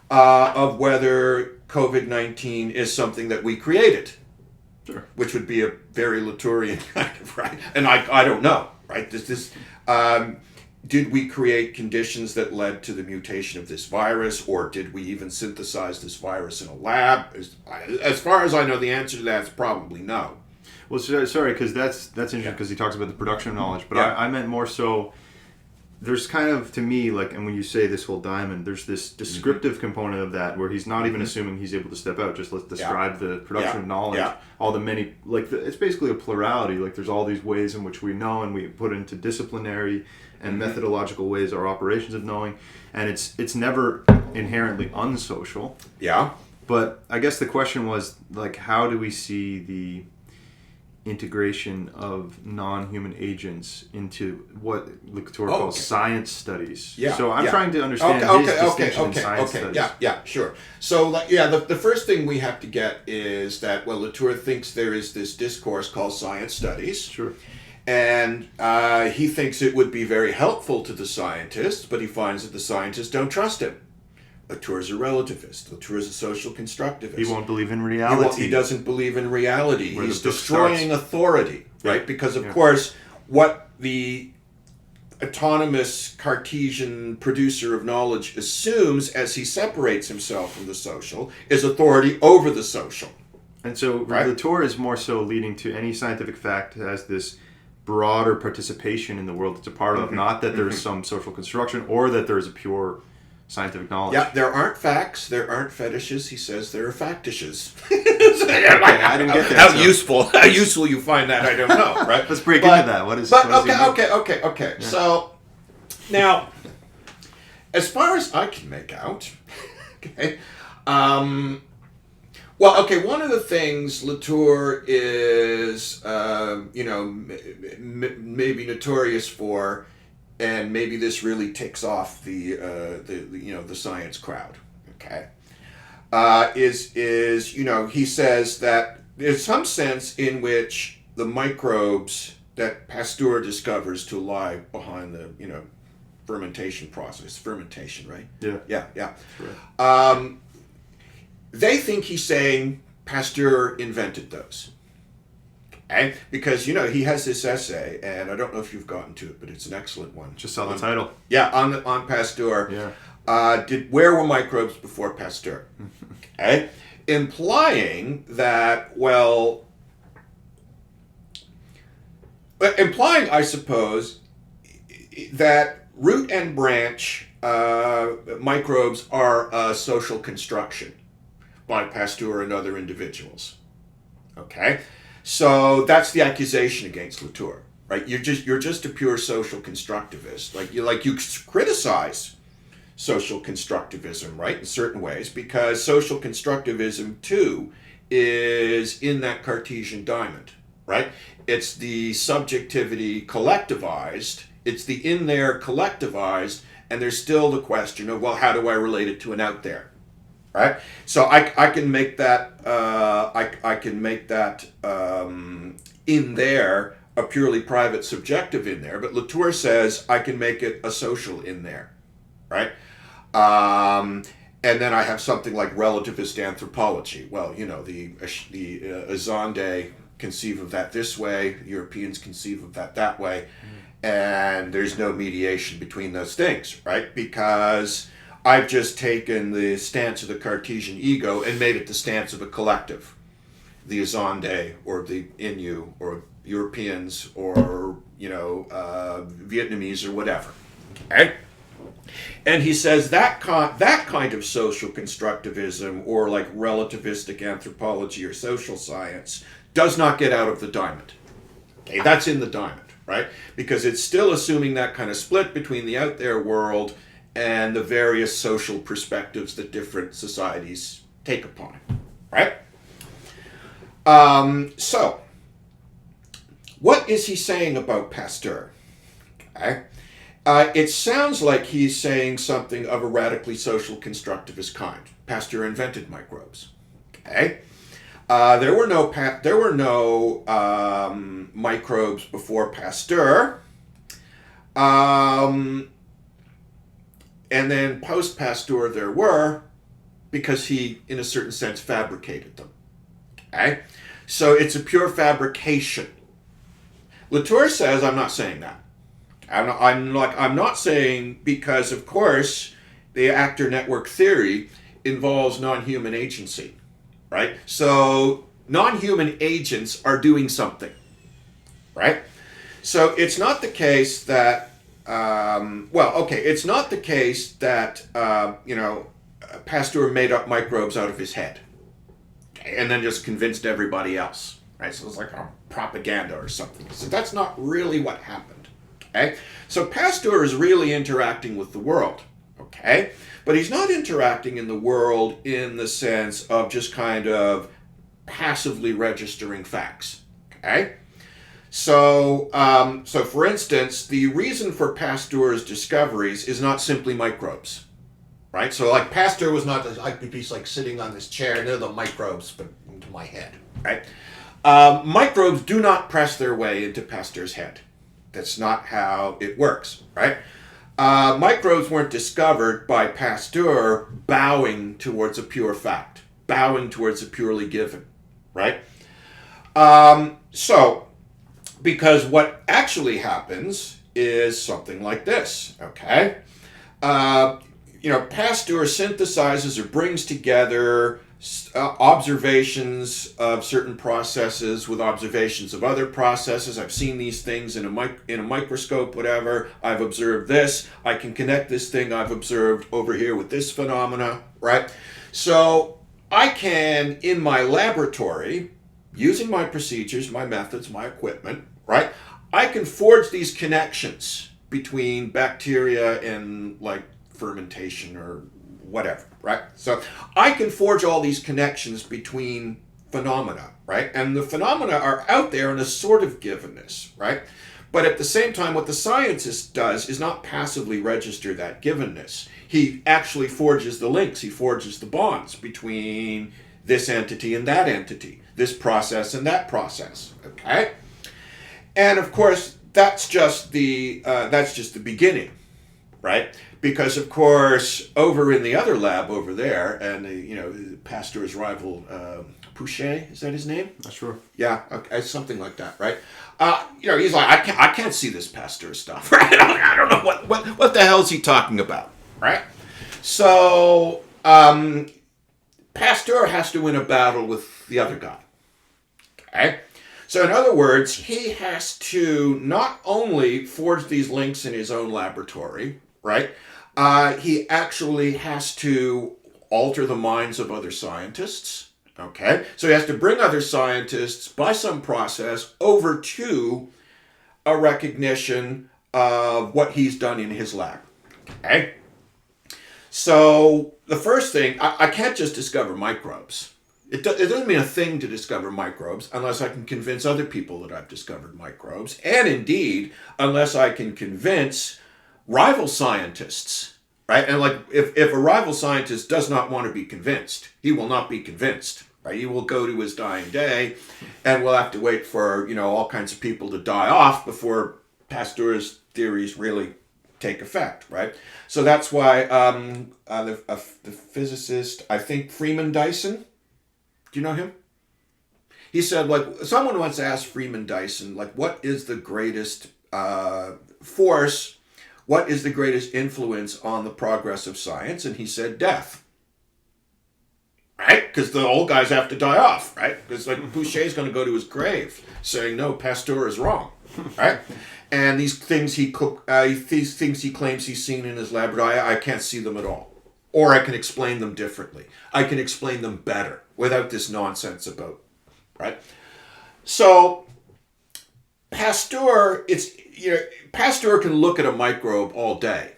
Speaker 2: of whether COVID-19 is something that we created.
Speaker 1: Sure.
Speaker 2: Which would be a very Latourian kind of, right? And I don't know, right? Did we create conditions that led to the mutation of this virus, or did we even synthesize this virus in a lab? As far as I know, the answer to that is probably no.
Speaker 1: Well, sorry, because that's interesting because he talks about the production of knowledge, but I meant more so. There's kind of, to me, like, and when you say this whole diamond, there's this descriptive component of that where he's not even assuming he's able to step out. Just let's describe the production of knowledge, all the many, like, it's basically a plurality. Like, there's all these ways in which we know, and we put into disciplinary and methodological ways our operations of knowing, and it's never inherently unsocial.
Speaker 2: Yeah.
Speaker 1: But I guess the question was, like, how do we see the integration of non-human agents into what Latour calls science studies.
Speaker 2: Yeah,
Speaker 1: so I'm trying to understand his distinction in science studies.
Speaker 2: Yeah, sure. So, the first thing we have to get is that, well, Latour thinks there is this discourse called science studies.
Speaker 1: Sure.
Speaker 2: And he thinks it would be very helpful to the scientists, but he finds that the scientists don't trust him. Latour's a relativist. Latour's a social constructivist.
Speaker 1: He won't believe in reality.
Speaker 2: He doesn't believe in reality.
Speaker 1: Where
Speaker 2: He's
Speaker 1: the book
Speaker 2: destroying
Speaker 1: starts.
Speaker 2: authority, right? Because, of course, what the autonomous Cartesian producer of knowledge assumes as he separates himself from the social is authority over the social.
Speaker 1: And so Latour is more so leading to any scientific fact as this broader participation in the world it's a part of, not that there is some social construction or that there is a pure scientific knowledge.
Speaker 2: Yeah, there aren't facts, there aren't fetishes. He says there are factishes.
Speaker 1: I didn't get that.
Speaker 2: How useful you find that, I don't know, right?
Speaker 1: Let's break into that. What is?
Speaker 2: Okay. Yeah. So now, as far as I can make out, one of the things Latour is, maybe notorious for, and maybe this really ticks off the science crowd. Okay, he says that there's some sense in which the microbes that Pasteur discovers to lie behind the fermentation process, right? Yeah.
Speaker 1: Right.
Speaker 2: They think he's saying Pasteur invented those. Okay? Because, he has this essay, and I don't know if you've gotten to it, but it's an excellent one.
Speaker 1: Just saw the title.
Speaker 2: Yeah, on Pasteur.
Speaker 1: Yeah.
Speaker 2: Where were microbes before Pasteur? Okay? Implying, I suppose, that root and branch microbes are a social construction by Pasteur and other individuals. Okay? So that's the accusation against Latour, right? You're just a pure social constructivist. You criticize social constructivism, right, in certain ways, because social constructivism too is in that Cartesian diamond, right? It's the subjectivity collectivized, it's the in there collectivized, and there's still the question of, well, how do I relate it to an out there? Right, so I can make that in there a purely private subjective in there, but Latour says I can make it a social in there, right? And then I have something like relativist anthropology. Well, the Azande conceive of that this way, Europeans conceive of that way, and there's no mediation between those things, right? Because I've just taken the stance of the Cartesian ego and made it the stance of a collective. The Azande, or the Innu, or Europeans, or, Vietnamese, or whatever. Okay? And he says that kind of social constructivism, or like relativistic anthropology or social science, does not get out of the diamond. Okay, that's in the diamond, right? Because it's still assuming that kind of split between the out there world and the various social perspectives that different societies take upon it, right? So, what is he saying about Pasteur? Okay. It sounds like he's saying something of a radically social constructivist kind. Pasteur invented microbes. Okay. There were no microbes before Pasteur. And then post-Pasteur there were, because he, in a certain sense, fabricated them. Okay? So it's a pure fabrication. Latour says, I'm not saying that. I'm not saying, because, of course, the actor network theory involves non-human agency, right? So non-human agents are doing something, right? So it's not the case that, it's not the case that, Pasteur made up microbes out of his head, okay, and then just convinced everybody else, right? So it's like a propaganda or something. So that's not really what happened, okay? So Pasteur is really interacting with the world, okay? But he's not interacting in the world in the sense of just kind of passively registering facts, okay? So for instance, the reason for Pasteur's discoveries is not simply microbes, right? So like Pasteur was not he's like sitting on this chair and they're the microbes into my head, right? Microbes do not press their way into Pasteur's head. That's not how it works, right? Microbes weren't discovered by Pasteur bowing towards a pure fact, bowing towards a purely given, right? Because what actually happens is something like this, okay? Pasteur synthesizes or brings together observations of certain processes with observations of other processes. I've seen these things in a microscope, whatever. I've observed this. I can connect this thing I've observed over here with this phenomena, right? So I can, in my laboratory, using my procedures, my methods, my equipment, right, I can forge these connections between bacteria and like fermentation or whatever, right? So I can forge all these connections between phenomena, right? And the phenomena are out there in a sort of givenness, right? But at the same time, what the scientist does is not passively register that givenness. He actually forges the links, he forges the bonds between this entity and that entity, this process and that process, okay? And of course, that's just the beginning, right? Because of course, over in the other lab over there, and Pasteur's rival, Pouchet, is that his name?
Speaker 1: Not sure.
Speaker 2: Yeah, okay, something like that, right? He's like, I can't see this Pasteur stuff, right? I don't know what the hell is he talking about, right? So Pasteur has to win a battle with the other guy, okay? So in other words, he has to not only forge these links in his own laboratory, right? He actually has to alter the minds of other scientists, okay? So he has to bring other scientists by some process over to a recognition of what he's done in his lab, okay? So the first thing, I can't just discover microbes. It doesn't mean a thing to discover microbes unless I can convince other people that I've discovered microbes. And indeed, unless I can convince rival scientists, right? And like, if a rival scientist does not want to be convinced, he will not be convinced, right? He will go to his dying day, and we'll have to wait for, all kinds of people to die off before Pasteur's theories really take effect, right? So that's why the physicist, I think Freeman Dyson, do you know him? He said, someone once asked Freeman Dyson, what is the greatest force, what is the greatest influence on the progress of science? And he said, death. Right? Because the old guys have to die off, right? Because Pouchet's going to go to his grave saying, no, Pasteur is wrong, right? And these things he claims he's seen in his laboratory, I can't see them at all. Or I can explain them differently. I can explain them better without this nonsense about, right? So Pasteur can look at a microbe all day.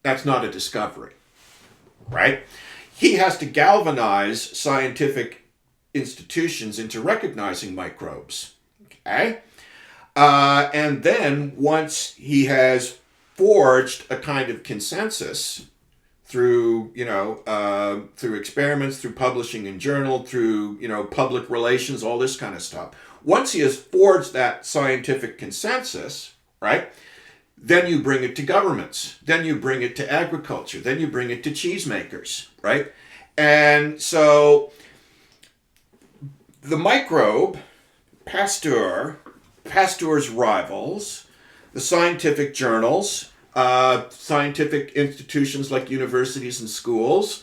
Speaker 2: That's not a discovery, right? He has to galvanize scientific institutions into recognizing microbes, okay? And then once he has forged a kind of consensus through, through experiments, through publishing in journal, through, public relations, all this kind of stuff. Once he has forged that scientific consensus, right, then you bring it to governments. Then you bring it to agriculture. Then you bring it to cheesemakers, right? And so the microbe, Pasteur's rivals, the scientific journals, scientific institutions like universities and schools,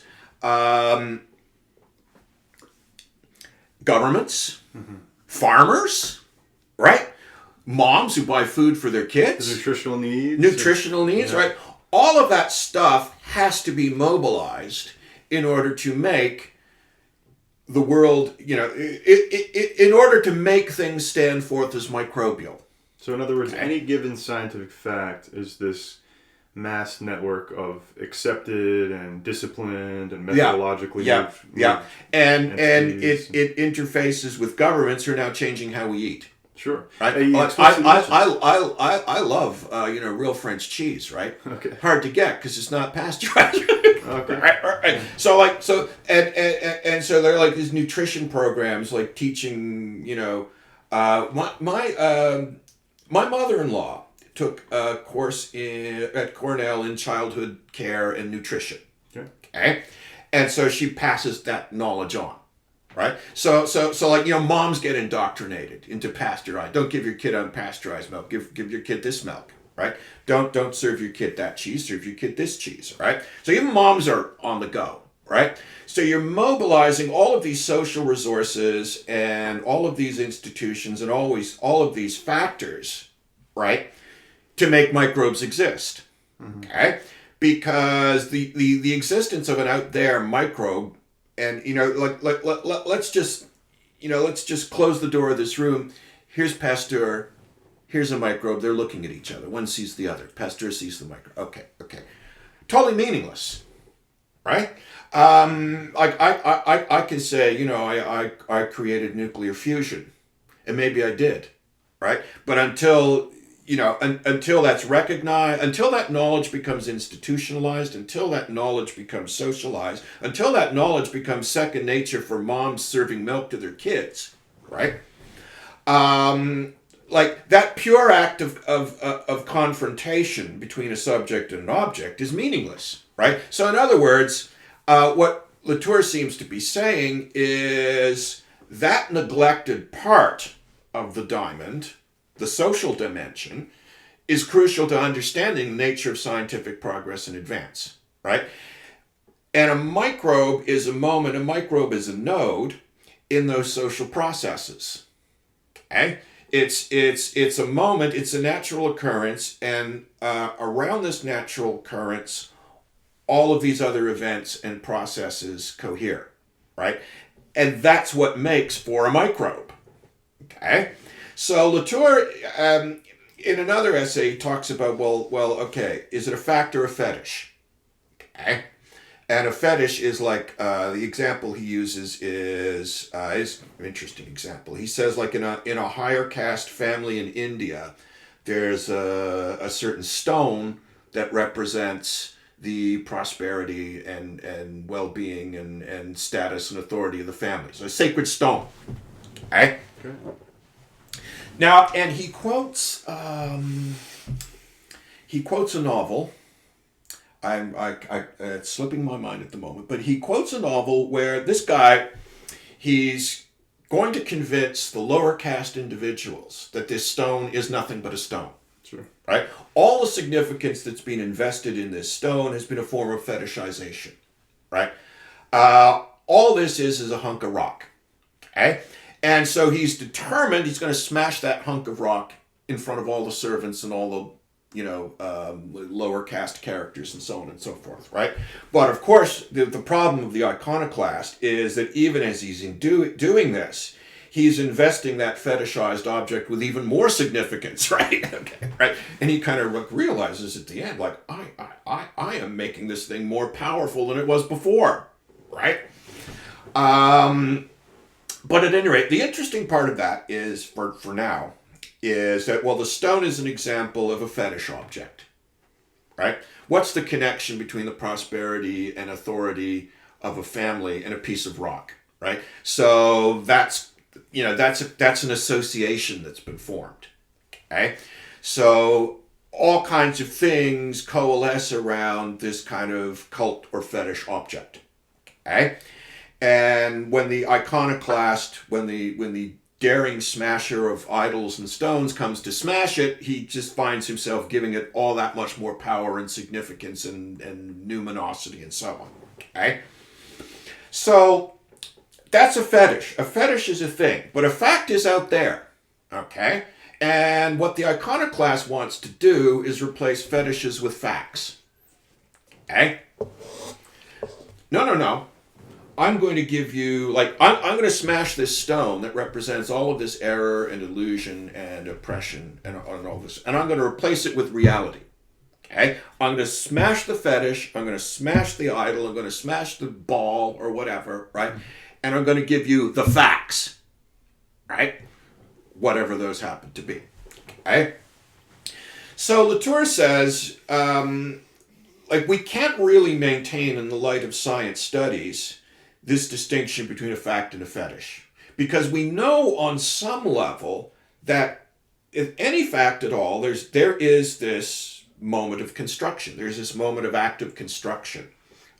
Speaker 2: governments, farmers, right? Moms who buy food for their kids.
Speaker 1: The nutritional needs.
Speaker 2: Right? All of that stuff has to be mobilized in order to make the world, in order to make things stand forth as microbial.
Speaker 1: So in other words, any given scientific fact is this mass network of accepted and disciplined and methodologically
Speaker 2: and it interfaces with governments who are now changing how we eat.
Speaker 1: Sure.
Speaker 2: Right. I love real French cheese. Right.
Speaker 1: Okay.
Speaker 2: Hard to get because it's not pasteurized.
Speaker 1: Okay.
Speaker 2: Right. So so they're like these nutrition programs like teaching. My mother-in-law took a course at Cornell in childhood care and nutrition. Okay. And so she passes that knowledge on. Right? So moms get indoctrinated into pasteurized. Don't give your kid unpasteurized milk. Give your kid this milk, right? Don't serve your kid that cheese. Serve your kid this cheese, right? So even moms are on the go, right? So you're mobilizing all of these social resources and all of these institutions and all of these factors, right, to make microbes exist. Okay? Because the existence of an out there microbe. And let's just close the door of this room. Here's Pasteur. Here's a microbe. They're looking at each other. One sees the other. Pasteur sees the microbe. Okay. Totally meaningless, right? I can say I created nuclear fusion, and maybe I did, right? But until that's recognized, until that knowledge becomes institutionalized, until that knowledge becomes socialized, until that knowledge becomes second nature for moms serving milk to their kids, right? Like that pure act of confrontation between a subject and an object is meaningless, right? So in other words, what Latour seems to be saying is that neglected part of the diamond, the social dimension, is crucial to understanding the nature of scientific progress and advance, right? And a microbe is a node in those social processes, okay? It's a moment, it's a natural occurrence, and around this natural occurrence, all of these other events and processes cohere, right? And that's what makes for a microbe, okay? So Latour, in another essay, talks about, okay, is it a fact or a fetish? Okay. And a fetish is like, the example he uses is an interesting example. He says, like in a higher caste family in India, there's a certain stone that represents the prosperity and well-being and status and authority of the family. So a sacred stone. Okay? Now, and he quotes a novel. It's slipping my mind at the moment, but he quotes a novel where this guy, he's going to convince the lower caste individuals that this stone is nothing but a stone.
Speaker 1: Sure.
Speaker 2: Right? All the significance that's been invested in this stone has been a form of fetishization. Right? All this is a hunk of rock. Okay? And so he's determined he's going to smash that hunk of rock in front of all the servants and all the lower caste characters and so on and so forth, right? But of course, the problem of the iconoclast is that even as he's doing this, he's investing that fetishized object with even more significance, right? Okay, right? And he kind of realizes at the end, like, I am making this thing more powerful than it was before, right? But at any rate, the interesting part of that is, for now, is that, well, the stone is an example of a fetish object, right? What's the connection between the prosperity and authority of a family and a piece of rock, right? So that's an association that's been formed, okay? So all kinds of things coalesce around this kind of cult or fetish object, okay? And when the iconoclast, when the daring smasher of idols and stones comes to smash it, he just finds himself giving it all that much more power and significance and numinosity and so on. Okay? So that's a fetish. A fetish is a thing, but a fact is out there. Okay? And what the iconoclast wants to do is replace fetishes with facts. Okay? No. I'm going to give you, I'm going to smash this stone that represents all of this error and illusion and oppression and all this, and I'm going to replace it with reality. Okay? I'm going to smash the fetish, I'm going to smash the idol, I'm going to smash the ball or whatever, right? And I'm going to give you the facts, right? Whatever those happen to be. Okay? So Latour says, we can't really maintain in the light of science studies this distinction between a fact and a fetish. Because we know on some level that if any fact at all, there is this moment of construction. There's this moment of active construction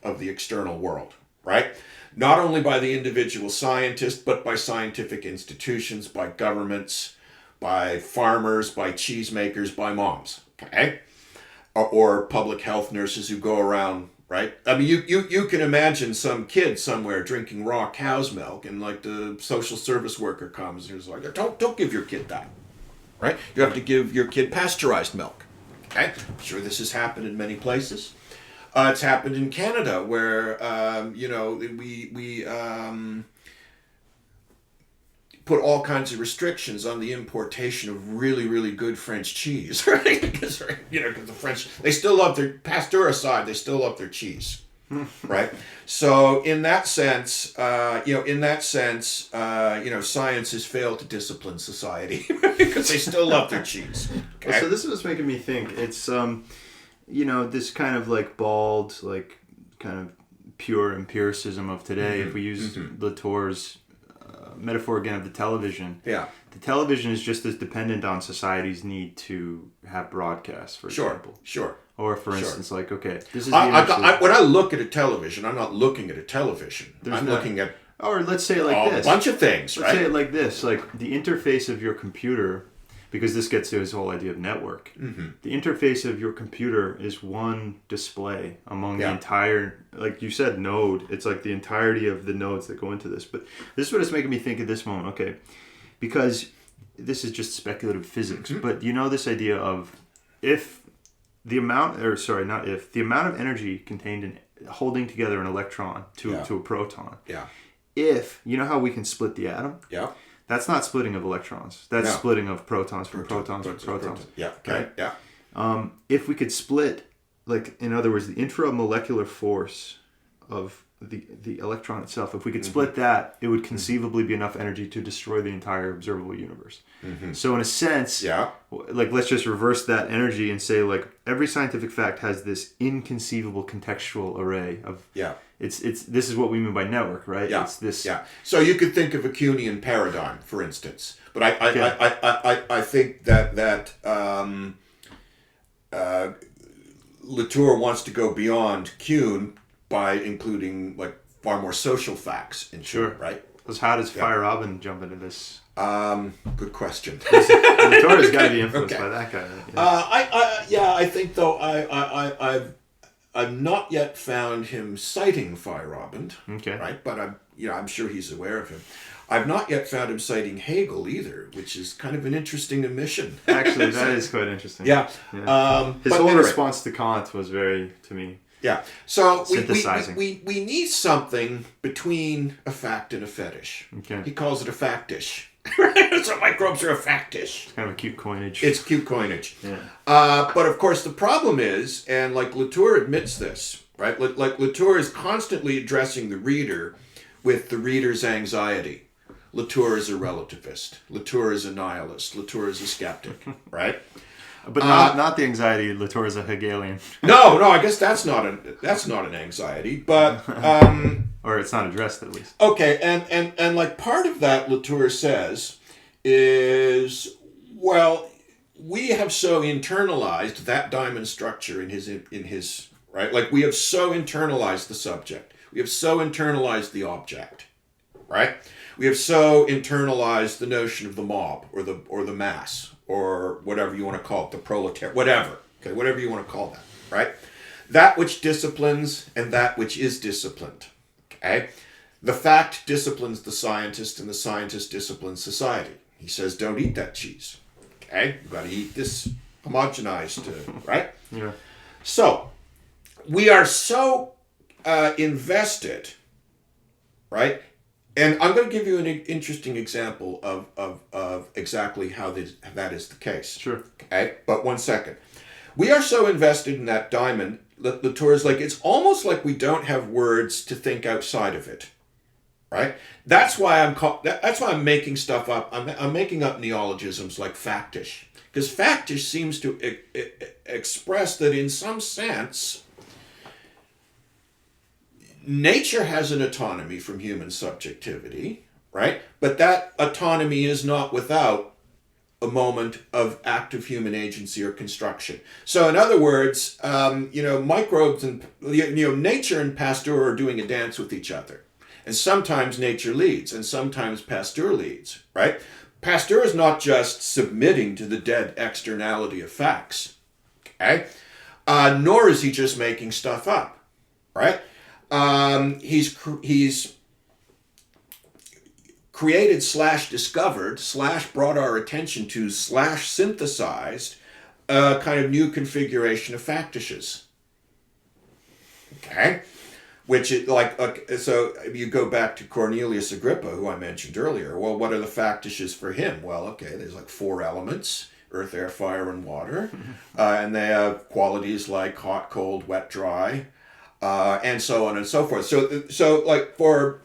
Speaker 2: of the external world, right? Not only by the individual scientist, but by scientific institutions, by governments, by farmers, by cheesemakers, by moms, okay? Or public health nurses who go around, right? I mean, you can imagine some kid somewhere drinking raw cow's milk, and the social service worker comes and is like, don't give your kid that, right? You have to give your kid pasteurized milk. Okay, I'm sure this has happened in many places. It's happened in Canada where we put all kinds of restrictions on the importation of really, really good French cheese, right? Because the French, they still love their, Pasteur aside, they still love their cheese, right? So in that sense, science has failed to discipline society because they still love their cheese. Okay?
Speaker 1: Well, so this is what's making me think. It's, this kind of bald, kind of pure empiricism of today.
Speaker 2: Mm-hmm.
Speaker 1: If we use Latour's metaphor again of the television.
Speaker 2: Yeah.
Speaker 1: The television is just as dependent on society's need to have broadcasts, for example.
Speaker 2: Sure.
Speaker 1: Or for instance, this is
Speaker 2: when I look at a television, I'm not looking at a television. Looking at
Speaker 1: or let's say it like this.
Speaker 2: A bunch of things,
Speaker 1: Let's say it like this. The interface of your computer, because this gets to his whole idea of network.
Speaker 2: Mm-hmm.
Speaker 1: The interface of your computer is one display among the entire, like you said, node. It's the entirety of the nodes that go into this. But this is what it's making me think at this moment, okay? Because this is just speculative physics. Mm-hmm. But this idea of the amount of energy contained in holding together an electron to a proton.
Speaker 2: Yeah.
Speaker 1: If, how we can split the atom?
Speaker 2: Yeah.
Speaker 1: That's not splitting of electrons. That's splitting of protons from protons.
Speaker 2: Yeah. Okay. Yeah.
Speaker 1: If we could split, in other words, the intramolecular force of the electron itself, if we could split that, it would conceivably be enough energy to destroy the entire observable universe. Mm-hmm. So in a sense, let's just reverse that energy and say, every scientific fact has this inconceivable contextual array of... Yeah. It's this is what we mean by network, right?
Speaker 2: Yeah.
Speaker 1: It's this.
Speaker 2: Yeah. So you could think of a Kuhnian paradigm, for instance, but I think that Latour wants to go beyond Kuhn by including far more social facts into it, right?
Speaker 1: Because how does Feyerabend jump into this?
Speaker 2: Good question.
Speaker 1: Latour has got to be influenced by that guy. Right?
Speaker 2: I think though I've not yet found him citing Feyerabend,
Speaker 1: Okay.
Speaker 2: right? But I'm sure he's aware of him. I've not yet found him citing Hegel either, which is kind of an interesting omission.
Speaker 1: Actually, that is quite interesting.
Speaker 2: Yeah.
Speaker 1: His whole response to Kant was very, to me,
Speaker 2: yeah. So
Speaker 1: synthesizing.
Speaker 2: we need something between a fact and a fetish.
Speaker 1: Okay.
Speaker 2: He calls it a factish. So microbes are a factish.
Speaker 1: Kind of a cute coinage.
Speaker 2: It's cute coinage.
Speaker 1: Yeah.
Speaker 2: But of course the problem is, and like Latour admits this, right? Like Latour is constantly addressing the reader with the reader's anxiety. Latour is a relativist. Latour is a nihilist. Latour is a skeptic, right?
Speaker 1: But not the anxiety. Latour is a Hegelian.
Speaker 2: No, I guess that's not an anxiety, but
Speaker 1: or it's not addressed at least.
Speaker 2: okay, and like part of that Latour says is, well, we have so internalized that diamond structure in his right, like we have so internalized the subject, we have so internalized the object, right? We have so internalized the notion of the mob or the mass or whatever you want to call it, the proletariat, whatever. Okay, whatever you want to call that, right? That which disciplines and that which is disciplined. Okay? The fact disciplines the scientist and the scientist disciplines society. He says, don't eat that cheese. Okay? You've got to eat this homogenized, right?
Speaker 1: Yeah.
Speaker 2: So, we are so invested, right? And I'm going to give you an interesting example of exactly how that is the case.
Speaker 1: Sure.
Speaker 2: Okay, but 1 second. We are so invested in that diamond that Latour is like, it's almost like we don't have words to think outside of it, right? That's why I'm making stuff up. I'm making up neologisms like factish, because factish seems to express that in some sense nature has an autonomy from human subjectivity, right? But that autonomy is not without a moment of active human agency or construction. So in other words, microbes and, nature and Pasteur are doing a dance with each other. And sometimes nature leads and sometimes Pasteur leads, right? Pasteur is not just submitting to the dead externality of facts, okay? Nor is he just making stuff up, right? He's created / discovered / brought our attention to / synthesized a kind of new configuration of factishes. Okay? Which is so you go back to Cornelius Agrippa, who I mentioned earlier. Well, what are the factishes for him? Well, okay, there's like 4 elements: earth, air, fire, and water. And they have qualities like hot, cold, wet, dry. And so on and so forth. So like for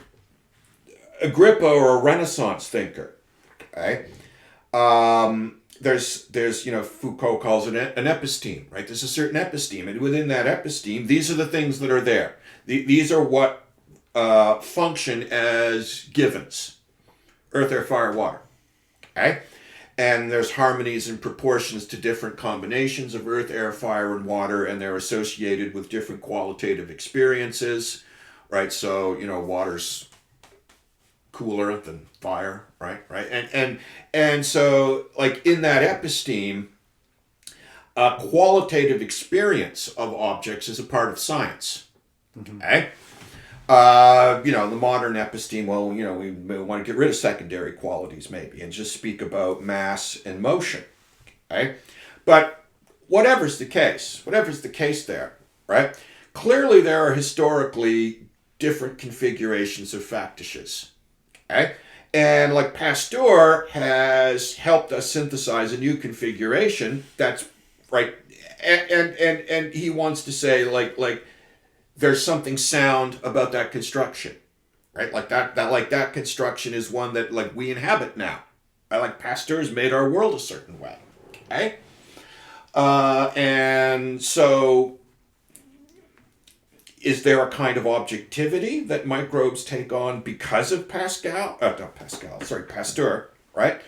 Speaker 2: Agrippa or a Renaissance thinker, okay, there's Foucault calls it an episteme, right? There's a certain episteme, and within that episteme, these are the things that are there. These are what function as givens: earth, air, fire, water. Okay. And there's harmonies and proportions to different combinations of earth, air, fire, and water, and they're associated with different qualitative experiences, right? So, water's cooler than fire, right? And so, like in that episteme, qualitative experience of objects is a part of science, okay? The modern episteme, well, we want to get rid of secondary qualities maybe and just speak about mass and motion, okay? But whatever's the case there, right? Clearly there are historically different configurations of factishes, okay? And like Pasteur has helped us synthesize a new configuration that's, right, and he wants to say like there's something sound about that construction, right? Like that construction is one that like we inhabit now. Right? Like Pasteur's made our world a certain way, okay? And so is there a kind of objectivity that microbes take on because of Pasteur, right?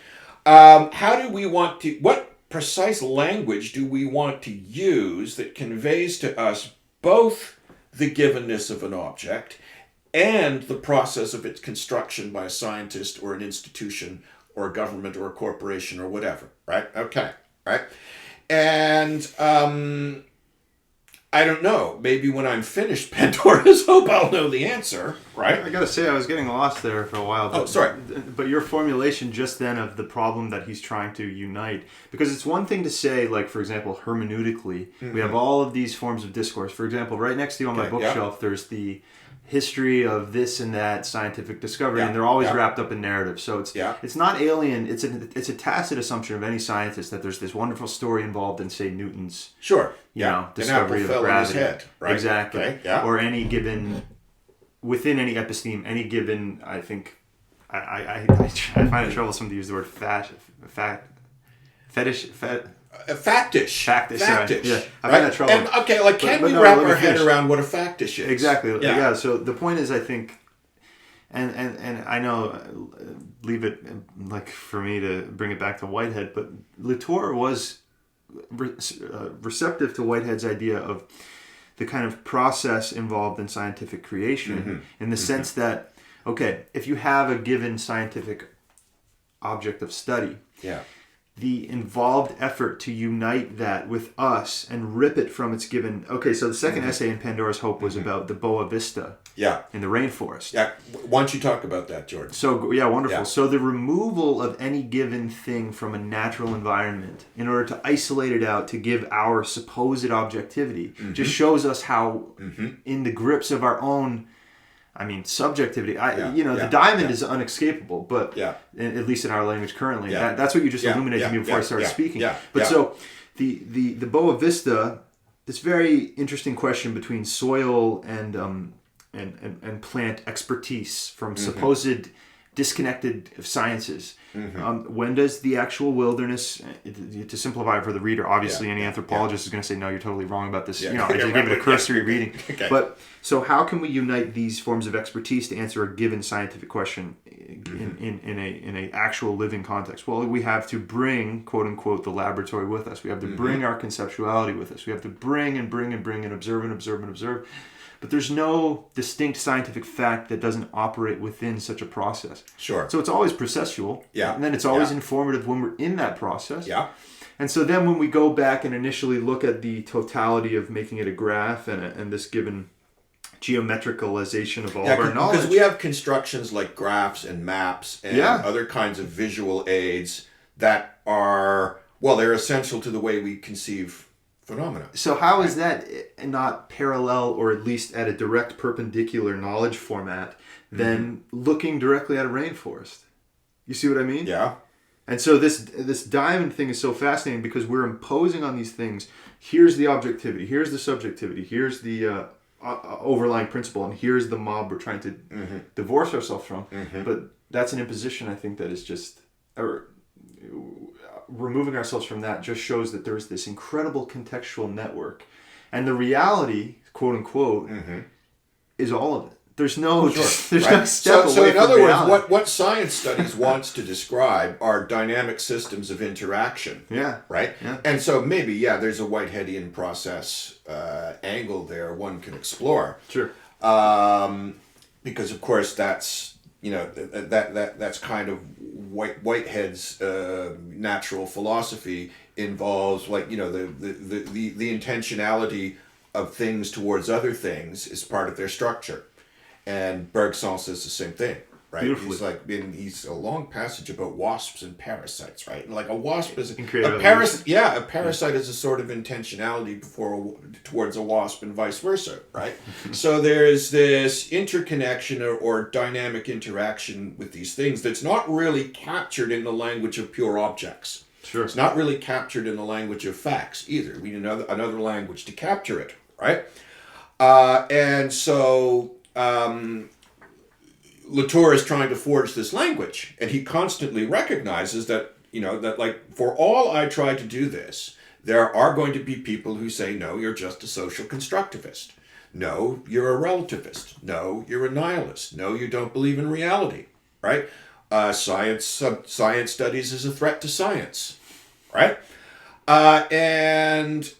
Speaker 2: How do we want to, what precise language do we want to use that conveys to us both the givenness of an object and the process of its construction by a scientist or an institution or a government or a corporation or whatever, right? Okay, right? And I don't know. Maybe when I'm finished Pandora's Hope, I'll know the answer, right?
Speaker 1: I gotta say, I was getting lost there for a while. But,
Speaker 2: sorry.
Speaker 1: But your formulation just then of the problem that he's trying to unite, because it's one thing to say, like, for example, hermeneutically, we have all of these forms of discourse. For example, right next to you on my bookshelf, there's the history of this and that scientific discovery, and they're always wrapped up in narrative. So it's not alien. It's a tacit assumption of any scientist that there's this wonderful story involved in, say, Newton's discovery of gravity.
Speaker 2: In his head, right?
Speaker 1: Exactly.
Speaker 2: Okay. Yeah.
Speaker 1: Or any given within any episteme, any given. I think I find it troublesome to use the word factish.
Speaker 2: Factish.
Speaker 1: Yeah, I
Speaker 2: right?
Speaker 1: find that trouble.
Speaker 2: And can we wrap our head around what a factish is?
Speaker 1: Exactly. Yeah. So the point is, I think, and I know, leave it like for me to bring it back to Whitehead, but Latour was receptive to Whitehead's idea of the kind of process involved in scientific creation, in the sense that, okay, if you have a given scientific object of study, the involved effort to unite that with us and rip it from its given... Okay, so the second essay in Pandora's Hope was about the Boa Vista in the rainforest.
Speaker 2: Yeah, why don't you talk about that, Jordan?
Speaker 1: So, yeah, wonderful. Yeah. So the removal of any given thing from a natural environment in order to isolate it out to give our supposed objectivity just shows us how in the grips of our own... subjectivity. The diamond is unescapable, but at least in our language currently, that's what you just illuminated to me before I started speaking. So the Boa Vista, this very interesting question between soil and plant expertise from supposed disconnected sciences. When does the actual wilderness, to simplify it for the reader, obviously any anthropologist is going to say, no, you're totally wrong about this. I just gave it a cursory reading. Okay. But so how can we unite these forms of expertise to answer a given scientific question in a actual living context? Well, we have to bring, quote unquote, the laboratory with us. We have to bring our conceptuality with us. We have to bring and observe and observe and observe. But there's no distinct scientific fact that doesn't operate within such a process.
Speaker 2: Sure.
Speaker 1: So it's always processual. Yeah. And then it's always informative when we're in that process.
Speaker 2: Yeah.
Speaker 1: And so then when we go back and initially look at the totality of making it a graph and this given geometricalization of all of our knowledge.
Speaker 2: Because we have constructions like graphs and maps and other kinds of visual aids that are, they're essential to the way we conceive phenomena.
Speaker 1: So how is that not parallel, or at least at a direct perpendicular knowledge format, than looking directly at a rainforest? You see what I mean?
Speaker 2: Yeah.
Speaker 1: And so this diamond thing is so fascinating because we're imposing on these things. Here's the objectivity. Here's the subjectivity. Here's the overlying principle, and here's the mob we're trying to divorce ourselves from. But that's an imposition, I think, that is just... removing ourselves from that just shows that there's this incredible contextual network, and the reality, quote unquote, is all of it. There's no no step away.
Speaker 2: So in other
Speaker 1: reality.
Speaker 2: words, what science studies wants to describe are dynamic systems of interaction.
Speaker 1: Yeah.
Speaker 2: Right.
Speaker 1: Yeah.
Speaker 2: And so maybe there's a Whiteheadian process angle there one can explore.
Speaker 1: Sure.
Speaker 2: Because of course that's that's kind of Whitehead's natural philosophy involves the intentionality of things towards other things is part of their structure, and Bergson says the same thing, right?
Speaker 1: Beautifully.
Speaker 2: He's a long passage about wasps and parasites, right? And like a wasp is a parasite is a sort of intentionality towards a wasp and vice versa, right? So there's this interconnection or dynamic interaction with these things that's not really captured in the language of pure objects.
Speaker 1: Sure.
Speaker 2: It's not really captured in the language of facts either. We need another language to capture it, right? And so Latour is trying to forge this language, and he constantly recognizes that, that like, for all I try to do this, there are going to be people who say, no, you're just a social constructivist. No, you're a relativist. No, you're a nihilist. No, you don't believe in reality, right? Science studies is a threat to science, right? And,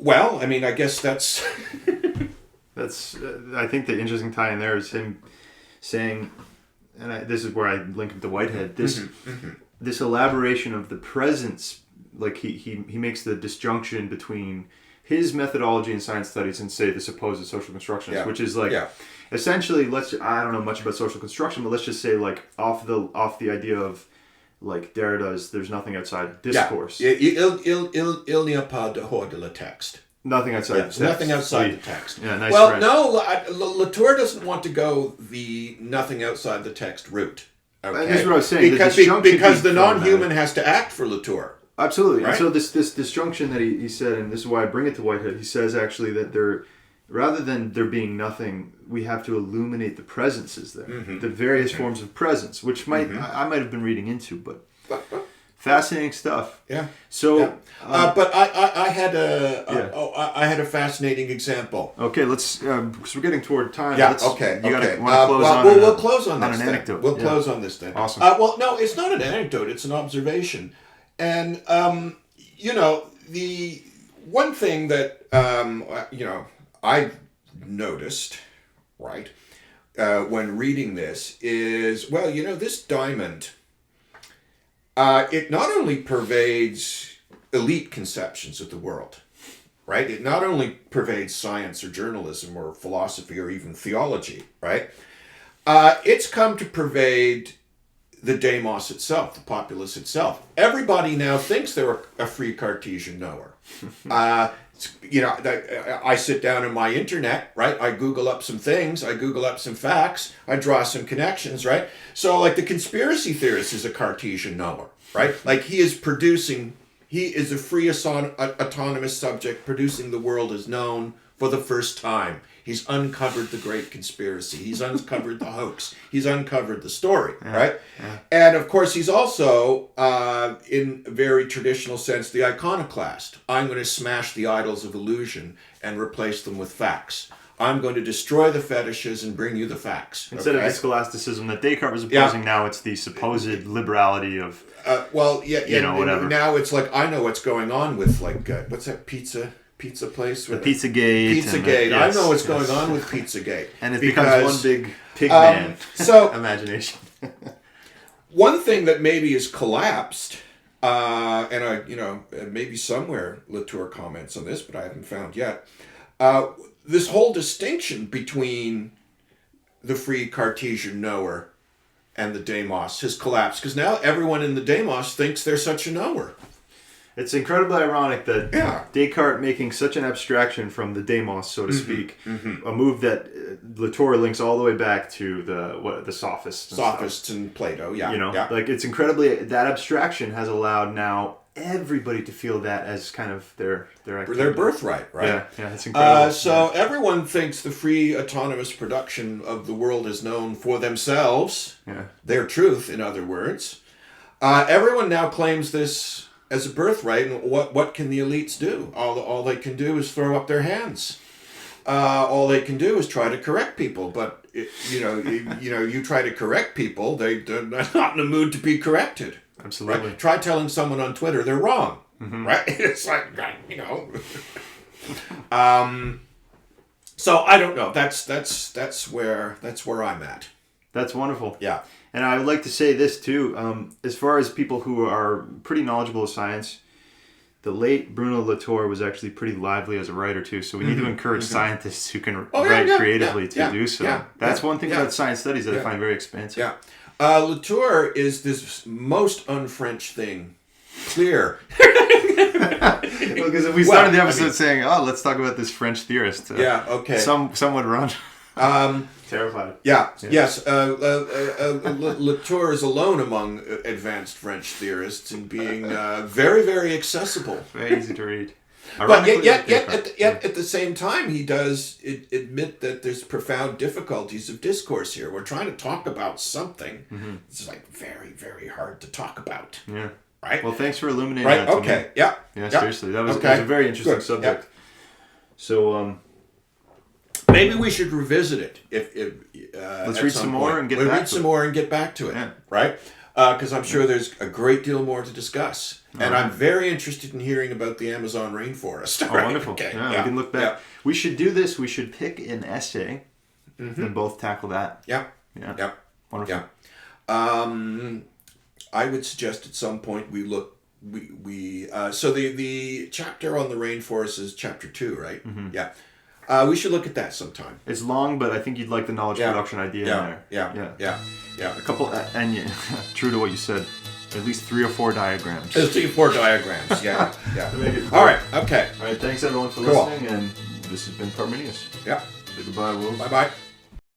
Speaker 2: I guess that's...
Speaker 1: That's, I think the interesting tie in there is him saying, and this is where I link him to Whitehead, this elaboration of the presence, like he makes the disjunction between his methodology in science studies and say the supposed social constructionist, which is like essentially I don't know much about social construction, but let's just say like off the idea of like Derrida's there's nothing outside discourse.
Speaker 2: Il n'y a pas dehors de la texte.
Speaker 1: Nothing outside the text.
Speaker 2: Nothing outside the text.
Speaker 1: Yeah, nice
Speaker 2: well,
Speaker 1: French.
Speaker 2: no, Latour doesn't want to go the nothing outside the text route. Okay?
Speaker 1: That's what I was saying.
Speaker 2: Because the non-human has to act for Latour.
Speaker 1: Absolutely.
Speaker 2: Right?
Speaker 1: And so this disjunction that he said, and this is why I bring it to Whitehead, he says actually that rather than there being nothing, we have to illuminate the presences there. The various forms of presence, which I might have been reading into, but fascinating stuff.
Speaker 2: Yeah.
Speaker 1: So,
Speaker 2: but I had a fascinating example.
Speaker 1: Okay, let's. Because we're getting toward time.
Speaker 2: Yeah. Okay.
Speaker 1: You
Speaker 2: okay.
Speaker 1: want to close on?
Speaker 2: We'll close on this.
Speaker 1: An anecdote.
Speaker 2: We'll close on this then.
Speaker 1: Awesome.
Speaker 2: Well, no, it's not an anecdote. It's an observation, and the one thing that I noticed, right, when reading this is this diamond. It not only pervades elite conceptions of the world, right? It not only pervades science or journalism or philosophy or even theology, right? It's come to pervade the demos itself, the populace itself. Everybody now thinks they're a free Cartesian knower. I sit down in my internet, right? I Google up some things, I Google up some facts, I draw some connections, right? So like the conspiracy theorist is a Cartesian knower, right? Like he is a free autonomous subject producing the world as known for the first time. He's uncovered the great conspiracy. He's uncovered the hoax. He's uncovered the story, right? Yeah. And of course, he's also, in a very traditional sense, the iconoclast. I'm going to smash the idols of illusion and replace them with facts. I'm going to destroy the fetishes and bring you the facts.
Speaker 1: Instead of the scholasticism that Descartes was opposing, now it's the supposed liberality of, whatever.
Speaker 2: Now it's like, I know what's going on with, like, what's that pizza place?
Speaker 1: The Pizzagate.
Speaker 2: Pizzagate. I know what's going on with Pizzagate.
Speaker 1: And it becomes one big pig man imagination.
Speaker 2: One thing that maybe is collapsed, and maybe somewhere Latour comments on this, but I haven't found yet, this whole distinction between the free Cartesian knower and the demos has collapsed, because now everyone in the demos thinks they're such a knower.
Speaker 1: It's incredibly ironic that Descartes making such an abstraction from the demos, so to speak, a move that Latour links all the way back to the sophists.
Speaker 2: And Plato,
Speaker 1: like it's incredibly, that abstraction has allowed now everybody to feel that as kind of their
Speaker 2: birthright, right?
Speaker 1: Yeah, it's incredible.
Speaker 2: So everyone thinks the free autonomous production of the world is known for themselves, their truth, in other words. Everyone now claims this as a birthright, and what can the elites do? All they can do is throw up their hands. All they can do is try to correct people, but you try to correct people, they're not in the mood to be corrected.
Speaker 1: Absolutely.
Speaker 2: Right? Try telling someone on Twitter they're wrong, right? It's like, So I don't know. That's where I'm at.
Speaker 1: That's wonderful.
Speaker 2: Yeah.
Speaker 1: And I would like to say this too, as far as people who are pretty knowledgeable of science, the late Bruno Latour was actually pretty lively as a writer too, so we need to encourage scientists who can write creatively to do so. That's one thing about science studies that I find very expansive.
Speaker 2: Yeah. Latour is this most un-French thing. Clear.
Speaker 1: Because if we started the episode saying, let's talk about this French theorist. Some would run. Terrified.
Speaker 2: Yes. Latour is alone among advanced French theorists in being very, very accessible.
Speaker 1: Very easy to read.
Speaker 2: But yet at the same time, he does admit that there's profound difficulties of discourse here. We're trying to talk about something. It's like very, very hard to talk about.
Speaker 1: Yeah.
Speaker 2: Right?
Speaker 1: Well, thanks for illuminating that to me.
Speaker 2: Yeah.
Speaker 1: Seriously. That was a very interesting subject.
Speaker 2: Yeah.
Speaker 1: So,
Speaker 2: maybe we should revisit it.
Speaker 1: Let's read some more and get back to it.
Speaker 2: Read some more and get back to it, right? Because I'm sure there's a great deal more to discuss. And I'm very interested in hearing about the Amazon rainforest.
Speaker 1: Oh, wonderful. Okay. Yeah, we can look back. Yeah. We should do this. We should pick an essay and both tackle that.
Speaker 2: Yeah.
Speaker 1: Wonderful.
Speaker 2: Yeah. I would suggest at some point we look So the chapter on the rainforest is chapter 2, right? Mm-hmm. Yeah. We should look at that sometime.
Speaker 1: It's long, but I think you'd like the knowledge production idea in there.
Speaker 2: Yeah.
Speaker 1: A couple, and true to what you said, at least 3 or 4 diagrams.
Speaker 2: There's 3 or 4 diagrams. Yeah.
Speaker 1: To make it
Speaker 2: All right. Okay.
Speaker 1: All right. Thanks everyone for listening, and this has been Parmenius.
Speaker 2: Yeah.
Speaker 1: Say goodbye, Will.
Speaker 2: Bye-bye.